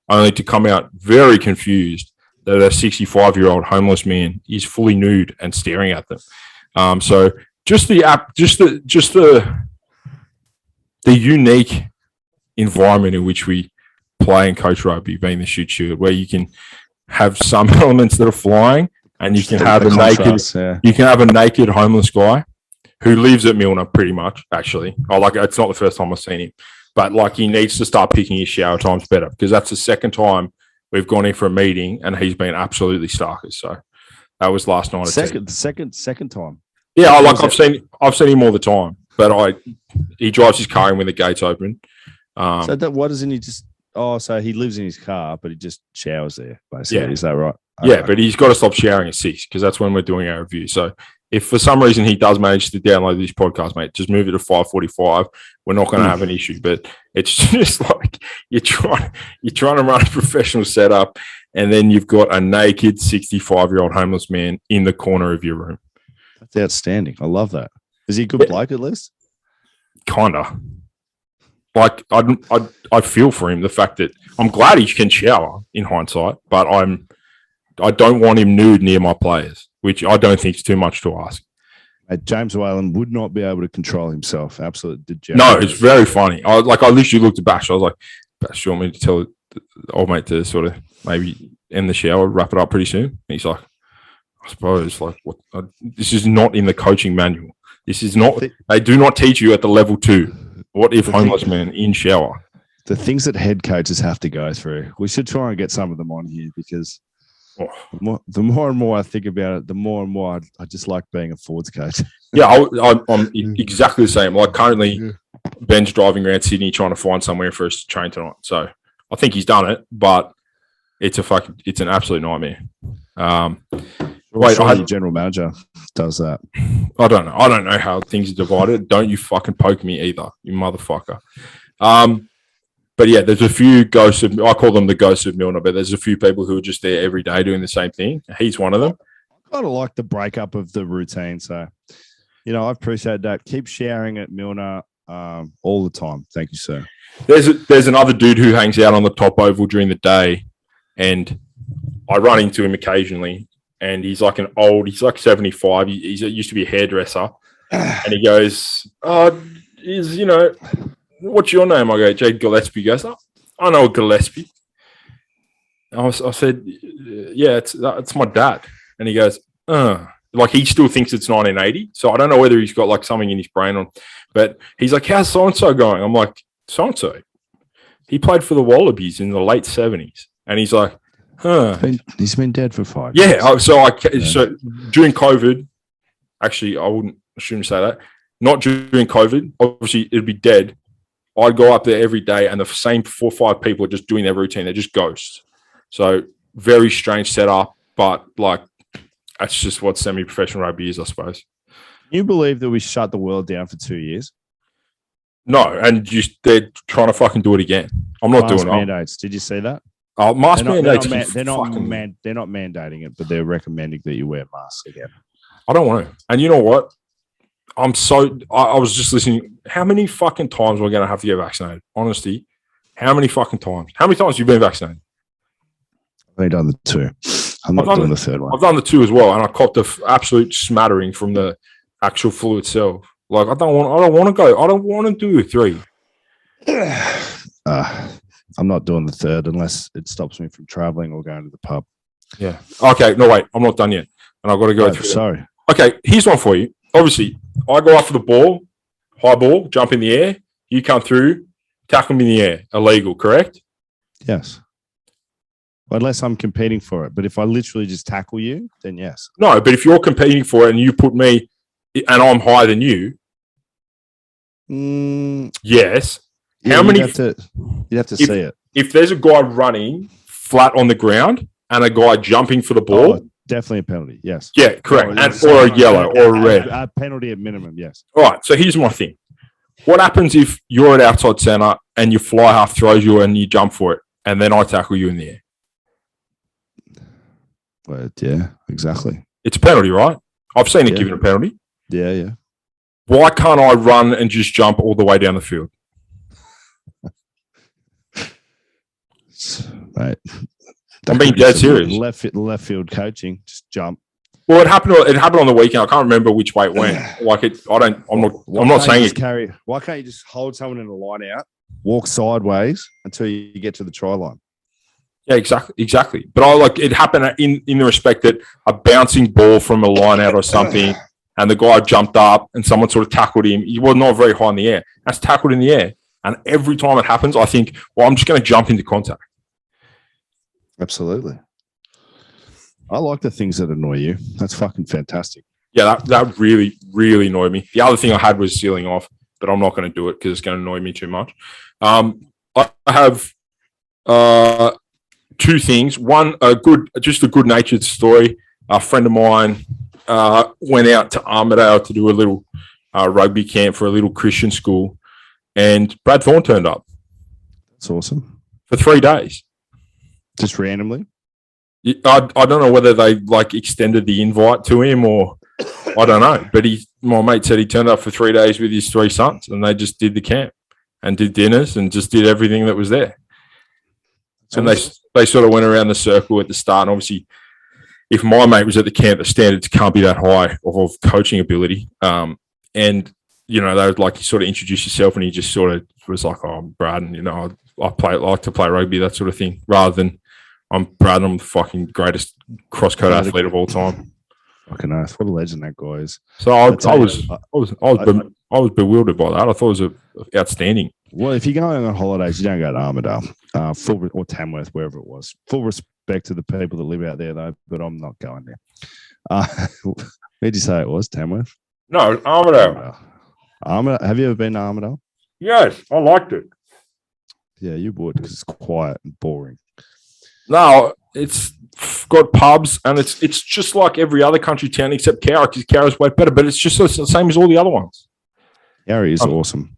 only to come out very confused that a 65-year-old homeless man is fully nude and staring at them. So just the unique environment in which we play and coach rugby, being the shoot, where you can have some elements that are flying, and you can have you can have a naked homeless guy who lives at Milner, pretty much. Actually, it's not the first time I've seen him, but like he needs to start picking his shower times better, because that's the second time we've gone in for a meeting and he's been absolutely starkers. So that was last night. Second time. Yeah, I've seen him all the time, but he drives his car in when the gate's open. So why doesn't he just? Oh, so he lives in his car, but he just showers there, basically. Yeah. Is that right? Okay. Yeah, but he's got to stop showering at 6, because that's when we're doing our review. So if for some reason he does manage to download this podcast, mate, just move it to 5:45. We're not going to have an issue. But it's just like you're trying to run a professional setup, and then you've got a naked 65-year-old homeless man in the corner of your room. That's outstanding. I love that. Is he a good bloke at least? Kinda. Like I feel for him. The fact that I'm glad he can shower in hindsight, but I don't want him nude near my players, which I don't think is too much to ask. James Whalen would not be able to control himself. Absolutely degenerate. No, it's very funny. I literally looked at Bash. I was like, Bash, you want me to tell the old mate to sort of maybe end the shower, wrap it up pretty soon? And he's like, I suppose, like, what? This is not in the coaching manual. This is not. They do not teach you at the level 2. What if homeless man in shower? The things that head coaches have to go through. We should try and get some of them on here, because the more and more I think about it, the more and more I just like being a forwards coach. Yeah, I'm exactly the same. Like currently, Ben's driving around Sydney trying to find somewhere for us to train tonight. So I think he's done it, but it's an absolute nightmare. Wait, general manager does that. I don't know. I don't know how things are divided. Don't you fucking poke me either, you motherfucker. But yeah, there's a few ghosts of, I call them the ghosts of Milner, but there's a few people who are just there every day doing the same thing. He's one of them. I kind of like the breakup of the routine. So, I appreciate that. Keep showering at Milner all the time. Thank you, sir. There's another dude who hangs out on the top oval during the day, and I run into him occasionally, and he's like he's like 75. He used to be a hairdresser, and he goes, what's your name? I go, Jade Gillespie. He goes, I know Gillespie. I said, yeah, it's my dad. And he goes, like he still thinks it's 1980. So I don't know whether he's got like something in his brain but he's like, how's so-and-so going? I'm like, so-and-so? He played for the Wallabies in the late 70s. And he's like, He's been dead for 5 years. Yeah. So during COVID, actually, I shouldn't say that. Not during COVID. Obviously, it'd be dead. I'd go up there every day, and the same 4 or 5 people are just doing their routine. They're just ghosts. So very strange setup, but like that's just what semi-professional rugby is, I suppose. Can you believe that we shut the world down for 2 years? No, and they're trying to fucking do it again. I'm not doing it. Mandates. Did you see that? Mask mandates. They're not mandating it, but they're recommending that you wear masks again. I don't want to. And you know what? I was just listening. How many fucking times am I going to have to get vaccinated? Honestly, how many fucking times? How many times have you been vaccinated? I've only done the 2. I'm not doing the third one. I've done the 2 as well, and I copped an absolute smattering from the actual flu itself. Like I don't want to go. I don't want to do 3. I'm not doing the 3rd unless it stops me from traveling or going to the pub. Yeah. Okay. No, wait. I'm not done yet, and I've got to go through. Sorry. Okay. Here's one for you. Obviously, I go after the ball, high ball, jump in the air. You come through, tackle me in the air. Illegal, correct? Yes. Unless I'm competing for it. But if I literally just tackle you, then yes. No, but if you're competing for it and you put me and I'm higher than you, yes. Yeah, How many? You'd have to see it. If there's a guy running flat on the ground and a guy jumping for the ball, definitely a penalty. Yes. Yeah, correct. Or a yellow or a red. A penalty at minimum. Yes. All right. So here's my thing. What happens if you're at outside center and your fly half throws you and you jump for it, and then I tackle you in the air? Well, yeah, exactly. It's a penalty, right? I've seen it given a penalty. Yeah, yeah. Why can't I run and just jump all the way down the field? Mate, I'm being dead serious. Left field coaching, just jump. Well, it happened on the weekend. I can't remember which way it went. I'm not saying it. Why can't you just hold someone in a line out, walk sideways until you get to the try line? Yeah, exactly. But it happened in the respect that a bouncing ball from a line out or something, and the guy jumped up and someone sort of tackled him. He was not very high in the air. That's tackled in the air. And every time it happens, I think, well, I'm just going to jump into contact. Absolutely. I like the things that annoy you. That's fucking fantastic. Yeah, that really, really annoyed me. The other thing I had was sealing off, but I'm not going to do it because it's going to annoy me too much. I have 2 things. One, a good-natured story. A friend of mine went out to Armidale to do a little rugby camp for a little Christian school, and Brad Thorne turned up. That's awesome. For 3 days. Just randomly? I don't know whether they extended the invite to him or I don't know. But my mate said he turned up for 3 days with his 3 sons, and they just did the camp and did dinners and just did everything that was there. And they sort of went around the circle at the start. And obviously, if my mate was at the camp, the standards can't be that high of coaching ability. And they would you sort of introduce yourself, and he just sort of was like, "Oh, I'm Brad, and I like to play rugby," that sort of thing, rather than I'm Brad, I'm the fucking greatest cross-code athlete of all time. Fucking earth. What a legend that guy is. So I was bewildered by that. I thought it was outstanding. Well, if you're going on holidays, you don't go to Armidale, or Tamworth, wherever it was. Full respect to the people that live out there, though, but I'm not going there. Where'd you say it was? Tamworth? No, Armidale. Armidale. Have you ever been to Armidale? Yes, I liked it. Yeah, you would because it's quiet and boring. No, it's got pubs and it's just like every other country town except Cowra because Cowra's way better, but it's just the same as all the other ones. Cowra is awesome.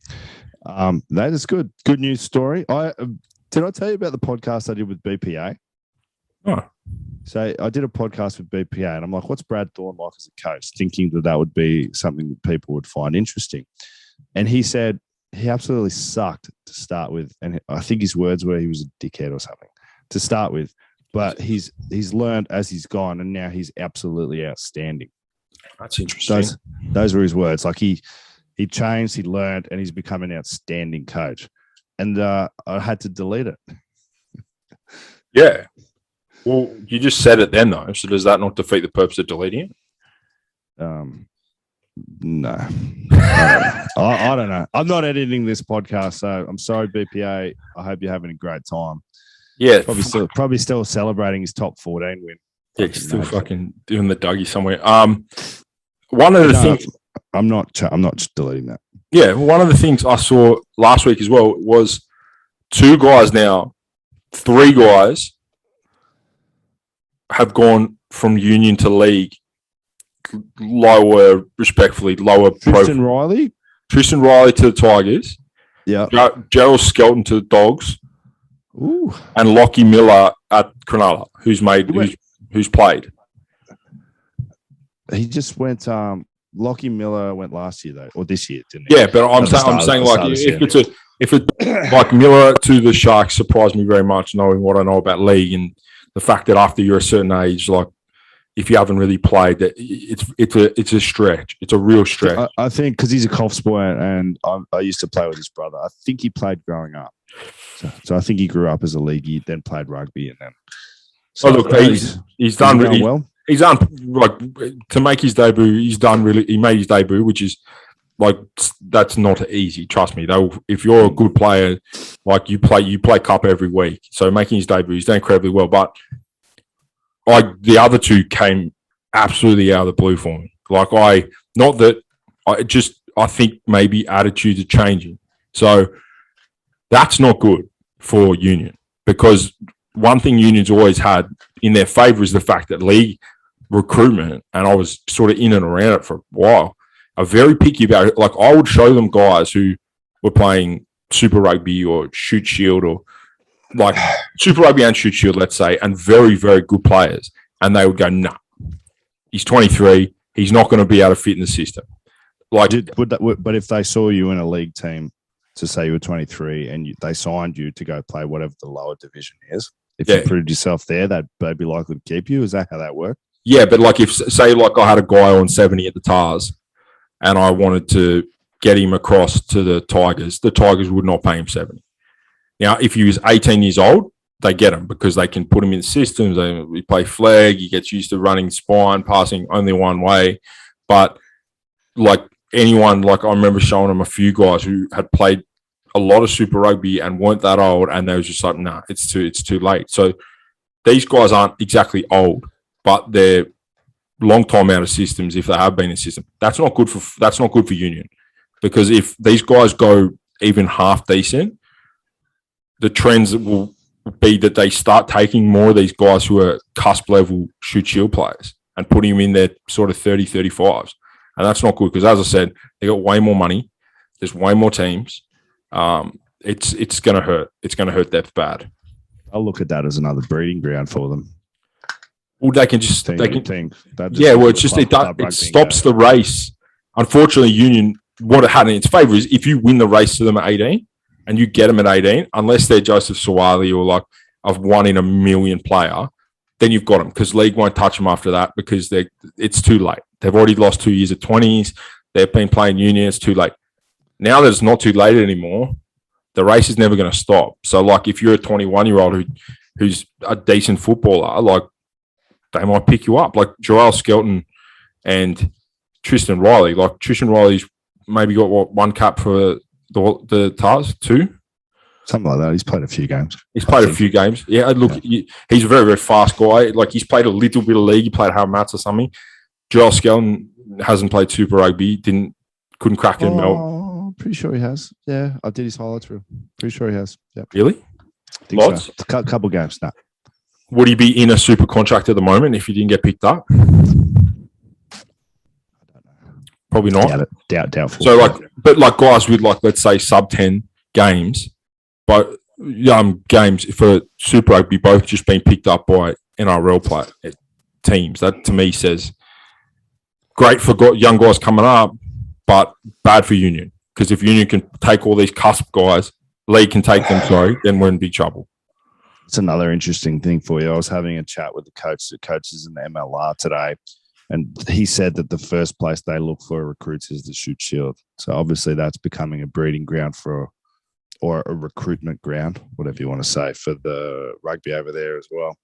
That is good. Good news story. Did I tell you about the podcast I did with BPA? Oh. So I did a podcast with BPA and I'm like, what's Brad Thorne like as a coach? Thinking that would be something that people would find interesting. And he said he absolutely sucked to start with. And I think his words were he was a dickhead or something to start with. But he's learned as he's gone and now he's absolutely outstanding. That's interesting. Those were his words. Like he changed, he learned, and he's become an outstanding coach. And I had to delete it. Yeah. Well, you just said it then, though. So does that not defeat the purpose of deleting it? No. I don't know. I'm not editing this podcast, so I'm sorry, BPA. I hope you're having a great time. Yeah. Probably still celebrating his top 14 win. Yeah, he's still fucking doing the Dougie somewhere. One of the things I'm not deleting that. Yeah, one of the things I saw last week as well was 3 guys have gone from union to league lower Tristan Riley to the Tigers. Yeah. Gerald Skelton to the Dogs. Ooh. And Lockie Miller at Cronulla, who's played. He just went Lockie Miller went last year though, or this year, didn't he? Yeah, but I'm saying like if it's like Miller to the Sharks surprised me very much, knowing what I know about league and the fact that after you're a certain age, like if you haven't really played, that it's a stretch. It's a real stretch. I think because he's a Coffs boy, and I used to play with his brother. I think he played growing up, so I think he grew up as a leaguey, then played rugby, and then. So look, he's done really well. He's done like to make his debut. He made his debut, which is like that's not easy. Trust me. If you're a good player, like you play cup every week. So making his debut, he's done incredibly well. But like the other 2 came absolutely out of the blue for me. I think maybe attitudes are changing. So that's not good for Union because one thing Union's always had in their favour is the fact that league recruitment, and I was sort of in and around it for a while, are very picky about it. Like I would show them guys who were playing Super Rugby or Shoot Shield or like Super Rugby and Shoot Shield, let's say, and very, very good players. And they would go, nah, he's 23. He's not going to be able to fit in the system. Like, but if they saw you in a league team, to say you were 23 and they signed you to go play whatever the lower division is, if you proved yourself there, they'd be likely to keep you. Is that how that worked? Yeah, but like if, say, like I had a guy on 70 at the Tars and I wanted to get him across to the Tigers would not pay him 70. Now, if he was 18 years old, they get him because they can put him in systems. We play flag. He gets used to running spine, passing only one way. But like anyone, like I remember showing them a few guys who had played a lot of Super Rugby and weren't that old, and they were just like, nah, it's too late. So these guys aren't exactly old, but they're long time out of systems if they have been in system. That's not good for Union, because if these guys go even half decent, the trends will be that they start taking more of these guys who are cusp level shoot shield players and putting them in their sort of 30, 35s. And that's not good because, as I said, they got way more money. There's way more teams. It's going to hurt. It's going to hurt depth bad. I'll look at that as another breeding ground for them. Well, they can just... It stops the race. Unfortunately, Union, what it had in its favour is if you win the race to them at 18 and you get them at 18, unless they're Joseph Sawali or like a 1 in a million player, then you've got them because league won't touch them after that because it's too late. They've already lost 2 years of 20s. They've been playing Union. It's too late. Now that it's not too late anymore, the race is never going to stop. So, like, if you're a 21-year-old who's a decent footballer, like, they might pick you up. Like, Joel Skelton and Tristan Riley. Like, Tristan Riley's maybe got, 1 cap for the Tars? 2? Something like that. He's played a few games. Yeah, look, he's a very, very fast guy. Like, he's played a little bit of league. He played Hal Mats or something. Joel Skelton hasn't played Super Rugby. Couldn't crack it in Melbourne. Pretty sure he has. Yeah, I did his highlights reel. Pretty sure he has. Yeah, Really? think Lots? so. A couple games. No. Would he be in a super contract at the moment if he didn't get picked up? Probably not. Doubtful. So like guys with like, let's say sub 10 games, but games for Super Rugby both just being picked up by NRL teams. That to me says great for young guys coming up, but bad for Union. Because if Union can take all these cusp guys, League can take them, then we're in big trouble. It's another interesting thing for you. I was having a chat with the coaches in the MLR today, and he said that the first place they look for recruits is the Shute Shield. So obviously that's becoming a breeding ground or a recruitment ground, whatever you want to say, for the rugby over there as well.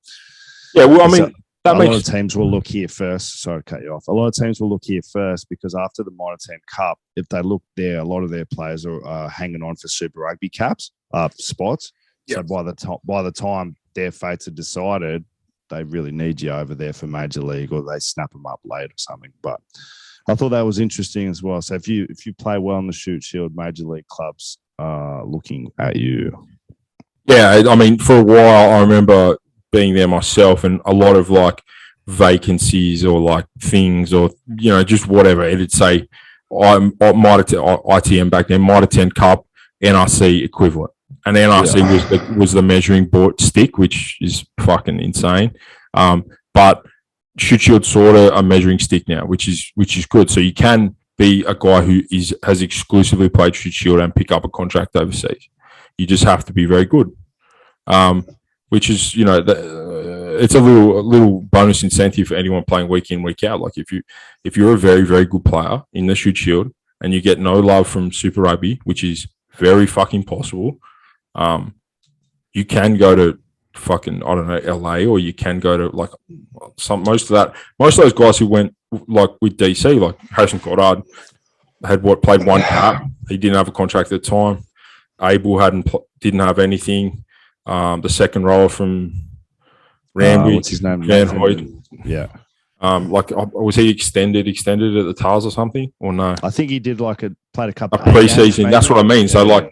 Yeah, well, I mean, a lot of teams will look here first. Sorry to cut you off. A lot of teams will look here first because after the Minor Team Cup, if they look there, a lot of their players are hanging on for Super Rugby caps, spots. Yep. So by the time their fates are decided, they really need you over there for Major League, or they snap them up late or something. But I thought that was interesting as well. So if you play well in the Shute Shield, Major League clubs are looking at you. Yeah, I mean, for a while, I remember being there myself, and a lot of like vacancies or like things, or just whatever. It'd say ITM back then, Mitre 10 Cup, NRC equivalent, and NRC was the measuring board stick, which is fucking insane. But Shute Shield sort of a measuring stick now, which is good. So you can be a guy who has exclusively played Shute Shield and pick up a contract overseas. You just have to be very good. Which is, it's a little bonus incentive for anyone playing week in, week out. Like if you're a very, very good player in the Shute Shield and you get no love from Super Rugby, which is very fucking possible, you can go to fucking, I don't know, LA, or you can go to like most of those guys who went like with DC, like Harrison Goddard played one cap. He didn't have a contract at the time. Abel didn't have anything. The second rower from Randwick, what's his name? Van Hoyt. Yeah. Was he extended at the Tars or something, or no? I think he did played a couple of preseason. That's what I mean. So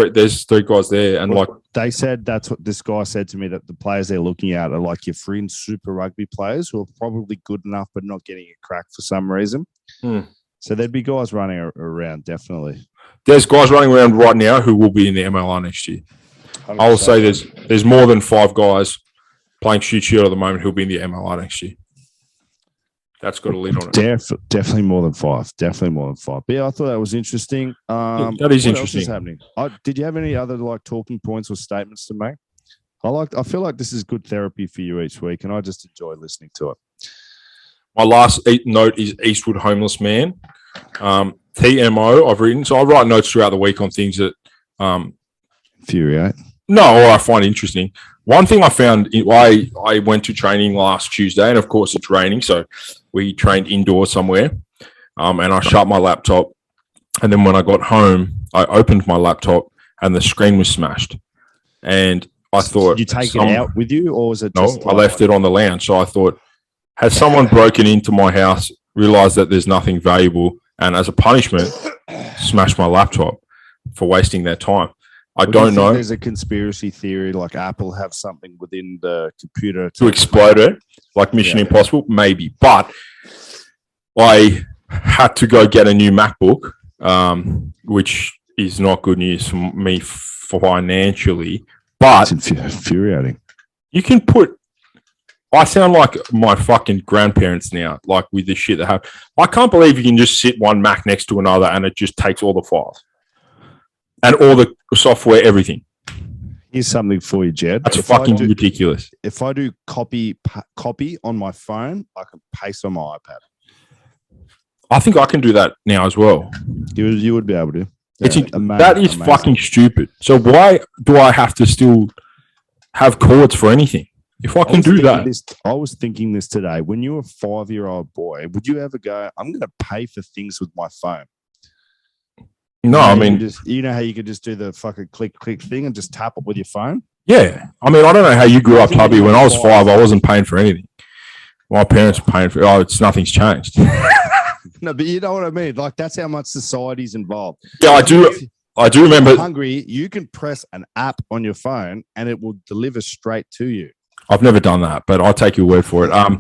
there's three guys there, and they said that's what this guy said to me, that the players they're looking at are like your fringe Super Rugby players who are probably good enough but not getting a crack for some reason. So there'd be guys running around, definitely. There's guys running around right now who will be in the MLR next year. 100%. I will say there's more than 5 guys playing Shute Shield at the moment who'll be in the MLR next year. That's got a lid on it. Definitely more than 5. Definitely more than 5. But yeah, I thought that was interesting. That is interesting. Else is happening? Did you have any other talking points or statements to make? I feel like this is good therapy for you each week, and I just enjoy listening to it. My last note is Eastwood Homeless Man. TMO I've written. So I write notes throughout the week on things that infuriate. No, or I find interesting. One thing I found, I went to training last Tuesday, and of course it's raining, so we trained indoors somewhere, and I shut my laptop, and then when I got home, I opened my laptop, and the screen was smashed. And I thought... Did you take it out with you, or was it just... No, I left it on the lounge, so I thought, has someone broken into my house, realised that there's nothing valuable, and as a punishment, smashed my laptop for wasting their time? I don't know. There's a conspiracy theory, like Apple have something within the computer to explode it, like Mission Impossible, maybe. But I had to go get a new MacBook, which is not good news for me financially. But it's infuriating. You can I sound like my fucking grandparents now, like with the shit they have. I can't believe you can just sit one Mac next to another and it just takes all the files. And all the software, everything. Here's something for you, Jed. That's fucking ridiculous. If I do copy on my phone, I can paste on my iPad. I think I can do that now as well. You would be able to. That is fucking stupid. So why do I have to still have cords for anything? If I can do that. I was thinking this today. When you were a 5-year-old boy, would you ever go, I'm going to pay for things with my phone? No, I mean... You know how you could just do the fucking click thing and just tap it with your phone? Yeah. I mean, I don't know how you grew up, Tubby. When I was 5, I wasn't paying for anything. My parents were paying for... nothing's changed. No, but you know what I mean. Like that's how much society's involved. Yeah, I do. I do remember. Hungry, you can press an app on your phone and it will deliver straight to you. I've never done that, but I'll take your word for it. I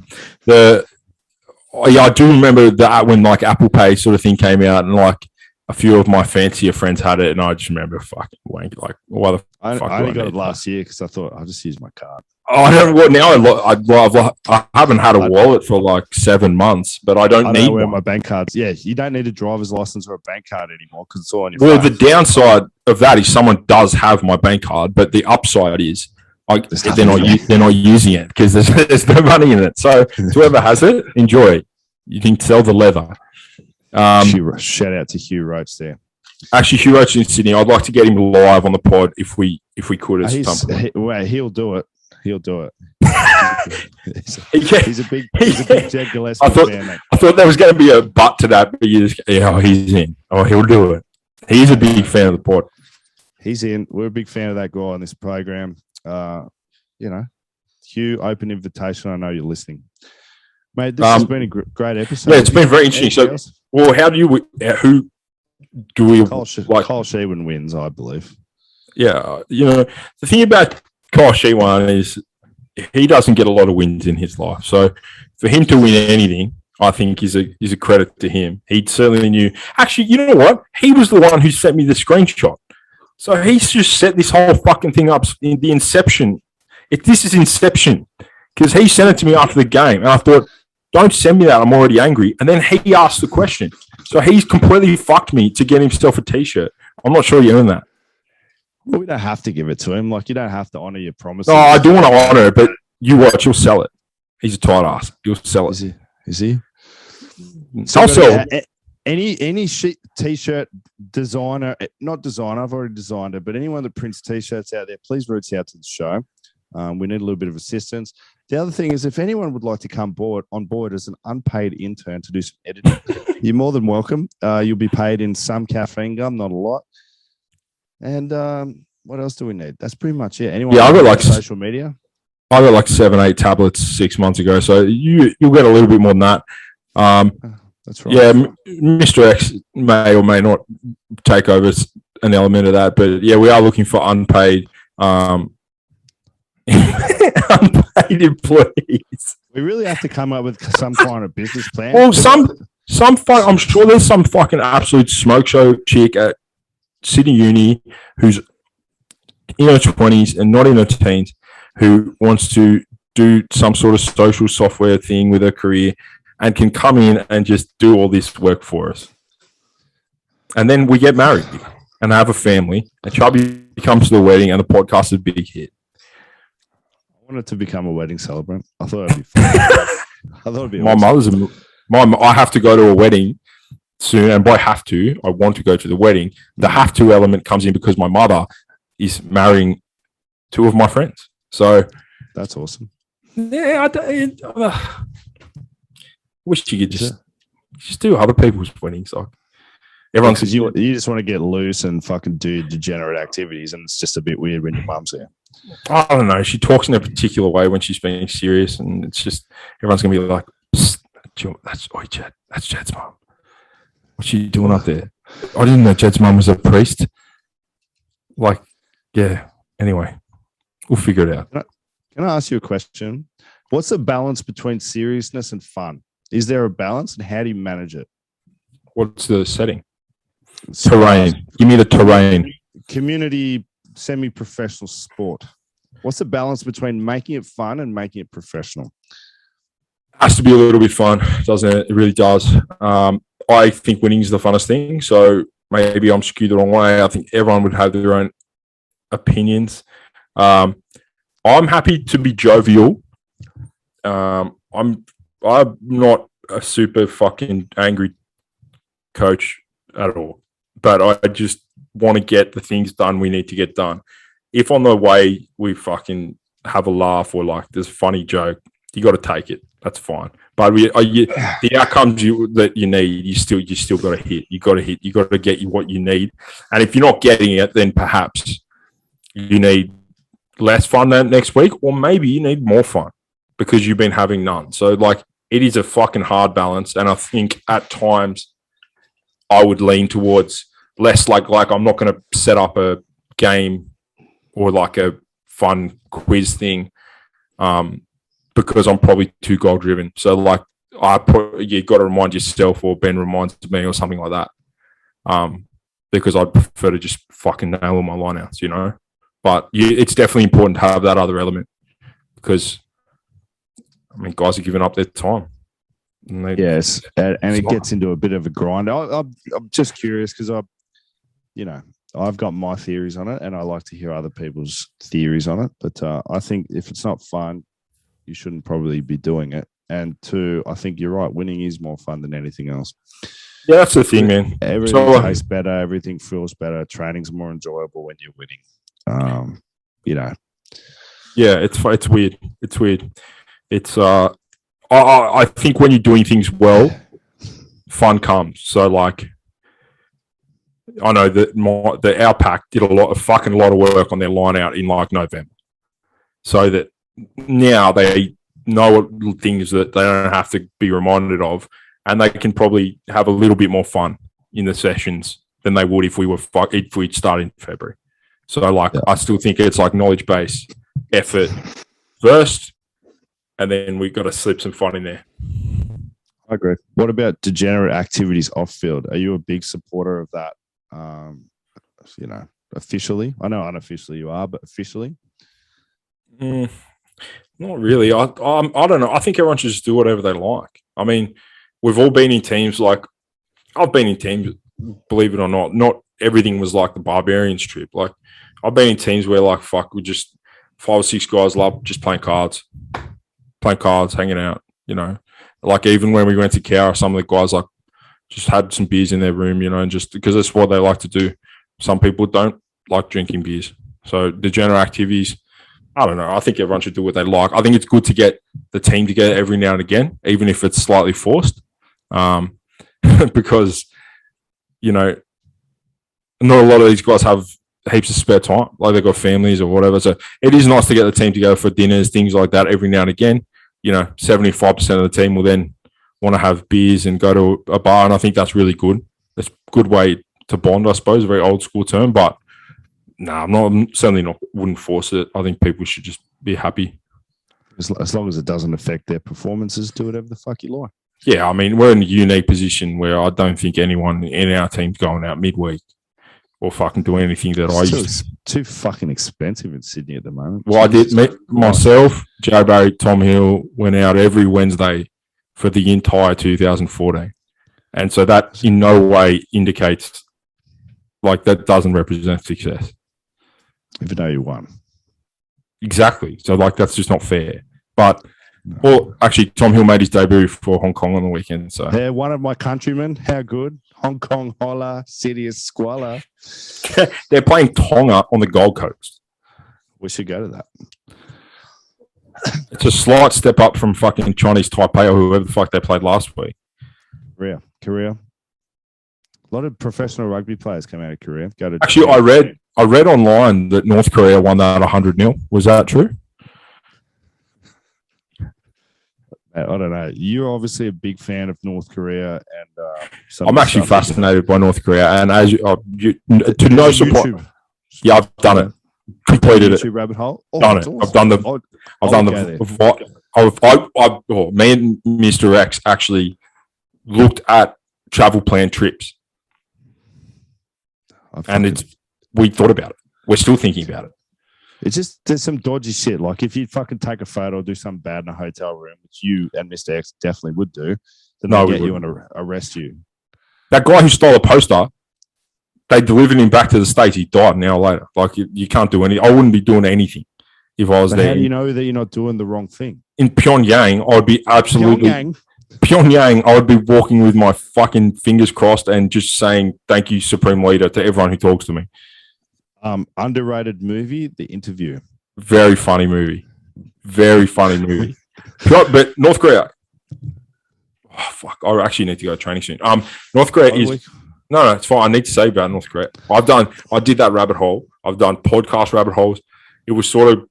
do remember that when like Apple Pay sort of thing came out, and like a few of my fancier friends had it, and I just remember fucking wank. Like, why the I fuck? only got it last year because I thought I'll just use my card. Oh, I don't. What now? I haven't had a wallet for like 7 months, but I don't need where one. my bank cards. Yeah, you don't need a driver's license or a bank card anymore because it's all on your Well, phone. the downside of that is someone does have my bank card, but the upside is they're not using it because there's no money in it. So whoever has it, enjoy it. You can sell the leather. Shout out to Hugh Roach there. Actually, Hugh Roach in Sydney. I'd like to get him live on the pod if we could at some point. He'll do it. He'll do it. He's a big Jed Gillespie fan. I thought there was going to be a but to that, but you just he's in. Oh, he'll do it. He's a big fan of the pod. He's in. We're a big fan of that guy on this program. Hugh, open invitation. I know you're listening, mate. This has been a great episode. Yeah, it's been very interesting. So, well, who do we Kyle Sheehan wins, I believe. Yeah, the thing about Kyle Sheehan is he doesn't get a lot of wins in his life. So for him to win anything, I think is a credit to him. He certainly knew. Actually, you know what? He was the one who sent me the screenshot. So he's just set this whole fucking thing up in the inception. This is inception because he sent it to me after the game, and I thought, don't send me that. I'm already angry. And then he asked the question. So he's completely fucked me to get himself a T-shirt. I'm not sure you own that. Well, we don't have to give it to him. Like, you don't have to honor your promises. No, I do want to honor it, but you watch, he'll sell it. He's a tight ass. He'll sell it. Is he? So I'll sell it. Any T-shirt designer, not designer, I've already designed it, but anyone that prints T-shirts out there, please reach out to the show. We need a little bit of assistance. The other thing is, if anyone would like to come on board as an unpaid intern to do some editing, you're more than welcome. You'll be paid in some caffeine gum, not a lot. And what else do we need? That's pretty much it. Anyone? Yeah, I got like social media. I got like 7-8 tablets 6 months ago, so you'll get a little bit more than that. That's right. Yeah, Mr. X may or may not take over an element of that, but yeah, we are looking for unpaid employees. We really have to come up with some kind of business plan. Well, I'm sure there's some fucking absolute smoke show chick at Sydney Uni who's in her 20s and not in her teens who wants to do some sort of social software thing with her career and can come in and just do all this work for us. And then we get married and have a family, and Chubby comes to the wedding and the podcast is a big hit. I wanted to become a wedding celebrant. I thought it'd be fun. I thought it'd be awesome. I have to go to a wedding soon, and by have to, I want to go to the wedding. The have to element comes in because my mother is marrying two of my friends. So that's awesome. Yeah, I wish you could just do other people's weddings. Like everyone's because you just want to get loose and fucking do degenerate activities, and it's just a bit weird when your mum's there. I don't know. She talks in a particular way when she's being serious, and it's just everyone's gonna be like, that's Jed's mum. What's she doing up there? I didn't know Jed's mum was a priest. Like, yeah. Anyway, we'll figure it out. Can I ask you a question? What's the balance between seriousness and fun? Is there a balance, and how do you manage it? What's the setting? Terrain. Give me the terrain. Community, semi-professional sport. What's the balance between making it fun and making it professional? Has to be a little bit fun, doesn't it? It really does. I think winning is the funnest thing. So maybe I'm skewed the wrong way. I think everyone would have their own opinions. I'm happy to be jovial. I'm not a super fucking angry coach at all, but I just want to get the things done we need to get done. If on the way we fucking have a laugh or like there's a funny joke, you got to take it. That's fine. But the outcomes that you need, you still got to hit. You got to hit. You got to get what you need. And if you're not getting it, then perhaps you need less fun next week, or maybe you need more fun because you've been having none. So like it is a fucking hard balance. And I think at times I would lean towards less like I'm not going to set up a game or like a fun quiz thing because I'm probably too goal driven. So like you got to remind yourself, or Ben reminds me, or something like that. Because I'd prefer to just fucking nail all my lineouts, you know. But it's definitely important to have that other element because, I mean, guys are giving up their time. Yes, and it gets into a bit of a grind. I'm just curious because I've got my theories on it, and I like to hear other people's theories on it. But I think if it's not fun, you shouldn't probably be doing it. And two, I think you're right. Winning is more fun than anything else. Yeah, that's the thing, man. Everything tastes better. Everything feels better. Training's more enjoyable when you're winning. Yeah, it's weird. It's weird. It's I think when you're doing things well, fun comes. So like, I know that our pack did a lot of work on their line out in like November, so that now they know what things that they don't have to be reminded of, and they can probably have a little bit more fun in the sessions than they would if we'd started in February. So like, I still think it's like knowledge base, effort first, and then we got to slip some fun in there. I agree. What about degenerate activities off field? Are you a big supporter of that? Officially, I know unofficially you are, but officially, not really. I don't know. I think everyone should just do whatever they like. I mean, we've all been in teams. Like I've been in teams, believe it or not. Not everything was like the Barbarians trip. Like I've been in teams where like we just 5 or 6 guys love just playing cards, hanging out. You know, like even when we went to Cowra, some of the guys like just had some beers in their room, you know, and just because that's what they like to do. Some people don't like drinking beers. So the general activities, I don't know. I think everyone should do what they like. I think it's good to get the team together every now and again, even if it's slightly forced, because, you know, not a lot of these guys have heaps of spare time, like they've got families or whatever. So it is nice to get the team together for dinners, things like that every now and again. You know, 75% of the team will then want to have beers and go to a bar, and I think that's really good. That's a good way to bond, I suppose, a very old school term, but I'm certainly not, wouldn't force it. I think people should just be happy. As long as it doesn't affect their performances, do whatever the fuck you like. Yeah, I mean, we're in a unique position where I don't think anyone in our team's going out midweek or fucking doing anything that I used to. Too fucking expensive in Sydney at the moment. Well, I did. Myself, Joe Barry, Tom Hill went out every Wednesday for the entire 2014. And so that in no way indicates, like, that doesn't represent success. Even though you won. Exactly. So, like, that's just not fair. But, well, actually, Tom Hill made his debut for Hong Kong on the weekend. So they're one of my countrymen. How good? Hong Kong holla, city of squalor. They're playing Tonga on the Gold Coast. We should go to that. It's a slight step up from fucking Chinese Taipei or whoever the fuck they played last week. Korea. A lot of professional rugby players come out of Korea. Actually, I read online that North Korea won that 100-0. Was that true? I don't know. You're obviously a big fan of North Korea, and I'm actually fascinated by North Korea. And as to no surprise, yeah, I've done it, completed it, rabbit hole. Done it. Awesome. I've done the. Me and Mr. X actually looked at travel plan trips, and we thought about it. We're still thinking about it. It's just there's some dodgy shit. Like if you fucking take a photo or do something bad in a hotel room, which you and Mr. X definitely would do, then they'll get you and arrest you. That guy who stole a poster, they delivered him back to the States. He died an hour later. Like you can't do anything. I wouldn't be doing anything if I was there. How do you know that you're not doing the wrong thing? In Pyongyang, I would be absolutely Pyongyang. I would be walking with my fucking fingers crossed and just saying thank you, Supreme Leader, to everyone who talks to me. Underrated movie, The Interview. Very funny movie. But North Korea. Oh, fuck. I actually need to go to training soon. North Korea is. No, it's fine. I need to say about North Korea. I did that rabbit hole. I've done podcast rabbit holes. It was sort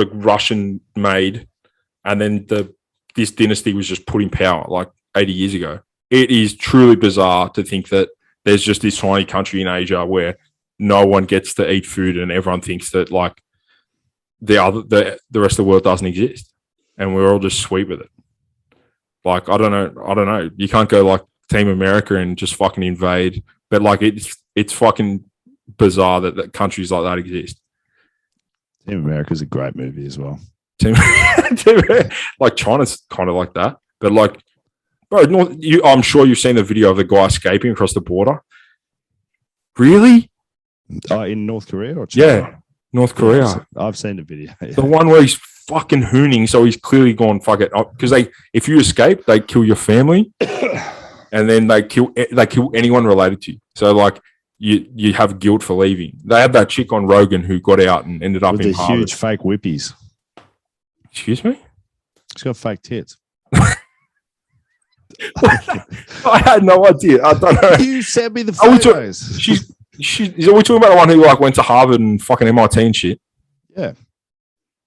of Russian made. And then the this dynasty was just put in power like 80 years ago. It is truly bizarre to think that there's just this tiny country in Asia where no one gets to eat food and everyone thinks that like the rest of the world doesn't exist, and we're all just sweet with it. Like I don't know. You can't go like Team America and just fucking invade, but like it's fucking bizarre that countries like that exist. Team America's a great movie as well. Like China's kind of like that, but like, bro, I'm sure you've seen the video of the guy escaping across the border. Really? In North Korea or China? Yeah, North Korea. Yeah, I've seen the video. Yeah. The one where he's fucking hooning, so he's clearly gone fuck it because if you escape, they kill your family, and then they kill anyone related to you. So like you have guilt for leaving. They had that chick on Rogan who got out and ended up with in the huge fake whippies. Excuse me? She's got fake tits. I had no idea. I don't know. You sent me the photos. Are we talking about the one who like went to Harvard and fucking MIT and shit? Yeah.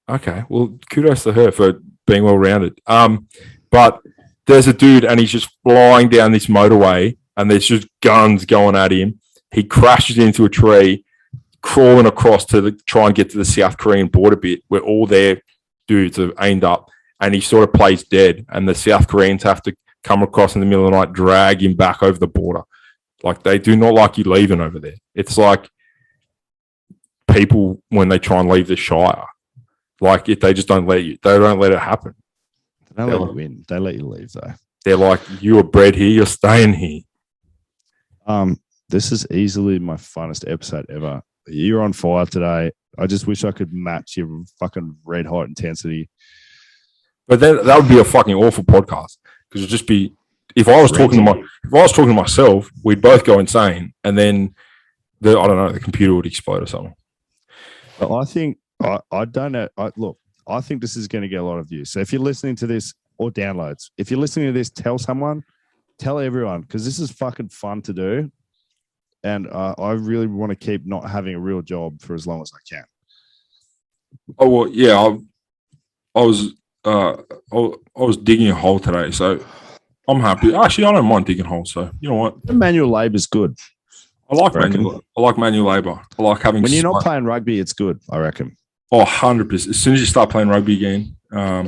Okay. Well, kudos to her for being well rounded. But there's a dude and he's just flying down this motorway and there's just guns going at him. He crashes into a tree, crawling across to try and get to the South Korean border bit where all their dudes have aimed up, and he sort of plays dead, and the South Koreans have to come across in the middle of the night, drag him back over the border. Like they do not like you leaving over there. It's like people when they try and leave the Shire, like if they just don't let you, they don't let it happen. They don't let you in. They let you leave though. They're like, you were bred here, you're staying here. This is easily my funnest episode ever. You're on fire today. I just wish I could match your fucking red hot intensity. But then that would be a fucking awful podcast because it'd just be if I was talking to myself, we'd both go insane, and then the computer would explode or something. But I think I don't know. I think this is going to get a lot of views. So if you're listening to this or downloads, if you're listening to this, tell someone, tell everyone, because this is fucking fun to do. And I really want to keep not having a real job for as long as I can. Oh well, yeah. I was digging a hole today, so I'm happy. Actually, I don't mind digging holes. So you know what, manual labor is good. I like manual labor. I like having. When you're not playing rugby, it's good. I reckon. Oh, 100%. As soon as you start playing rugby again, I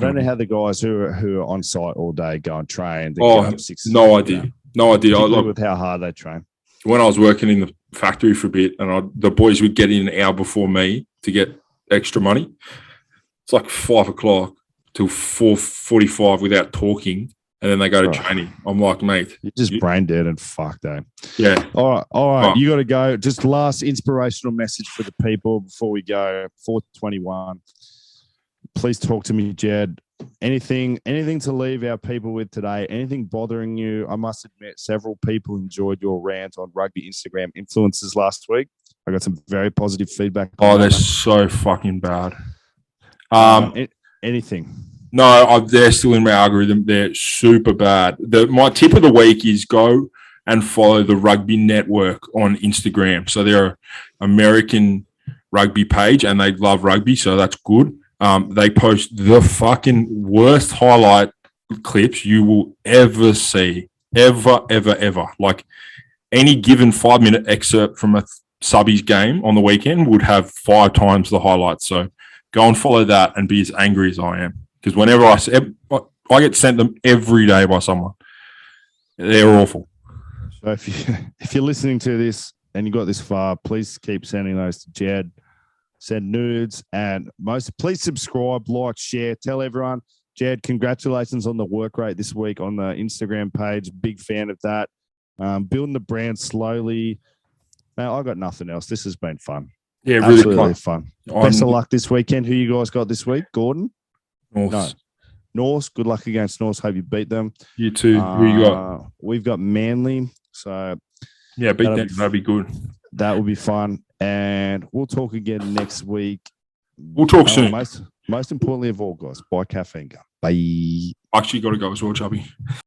don't know how the guys who are on site all day go and train. No idea. No idea. With how hard they train. When I was working in the factory for a bit, and the boys would get in an hour before me to get extra money. It's like 5 o'clock till 4:45 without talking, and then they go to training. I'm like, mate, you're just brain dead and fucked, eh? Yeah. All right. You got to go. Just last inspirational message for the people before we go. 4:21. Please talk to me, Jed. Anything to leave our people with today? Anything bothering you? I must admit, several people enjoyed your rant on rugby Instagram influencers last week. I got some very positive feedback. Oh, they're so fucking bad. Anything? No, they're still in my algorithm. They're super bad. My tip of the week is go and follow the Rugby Network on Instagram. So they're an American rugby page, and they love rugby, so that's good. They post the fucking worst highlight clips you will ever see. Ever. Like any given 5-minute excerpt from a subbies game on the weekend would have 5 times the highlights. So go and follow that and be as angry as I am. Because whenever I get sent them every day by someone. They're awful. So if you're listening to this and you got this far, please keep sending those to Jed. Send nudes, and please subscribe, like, share, tell everyone. Jed, congratulations on the work rate this week on the Instagram page. Big fan of that. Building the brand slowly. Man, I got nothing else. This has been fun. Yeah, really fun. Best of luck this weekend. Who you guys got this week? Gordon? North. No. Norse. Good luck against Norse. Hope you beat them. You too. Who you got? We've got Manly. So yeah, beat them. That'd be good. That will be fun. And we'll talk again next week. We'll talk soon. Most importantly of all, guys, buy Caffeine Gum. Bye. Actually got to go as well, Chubby.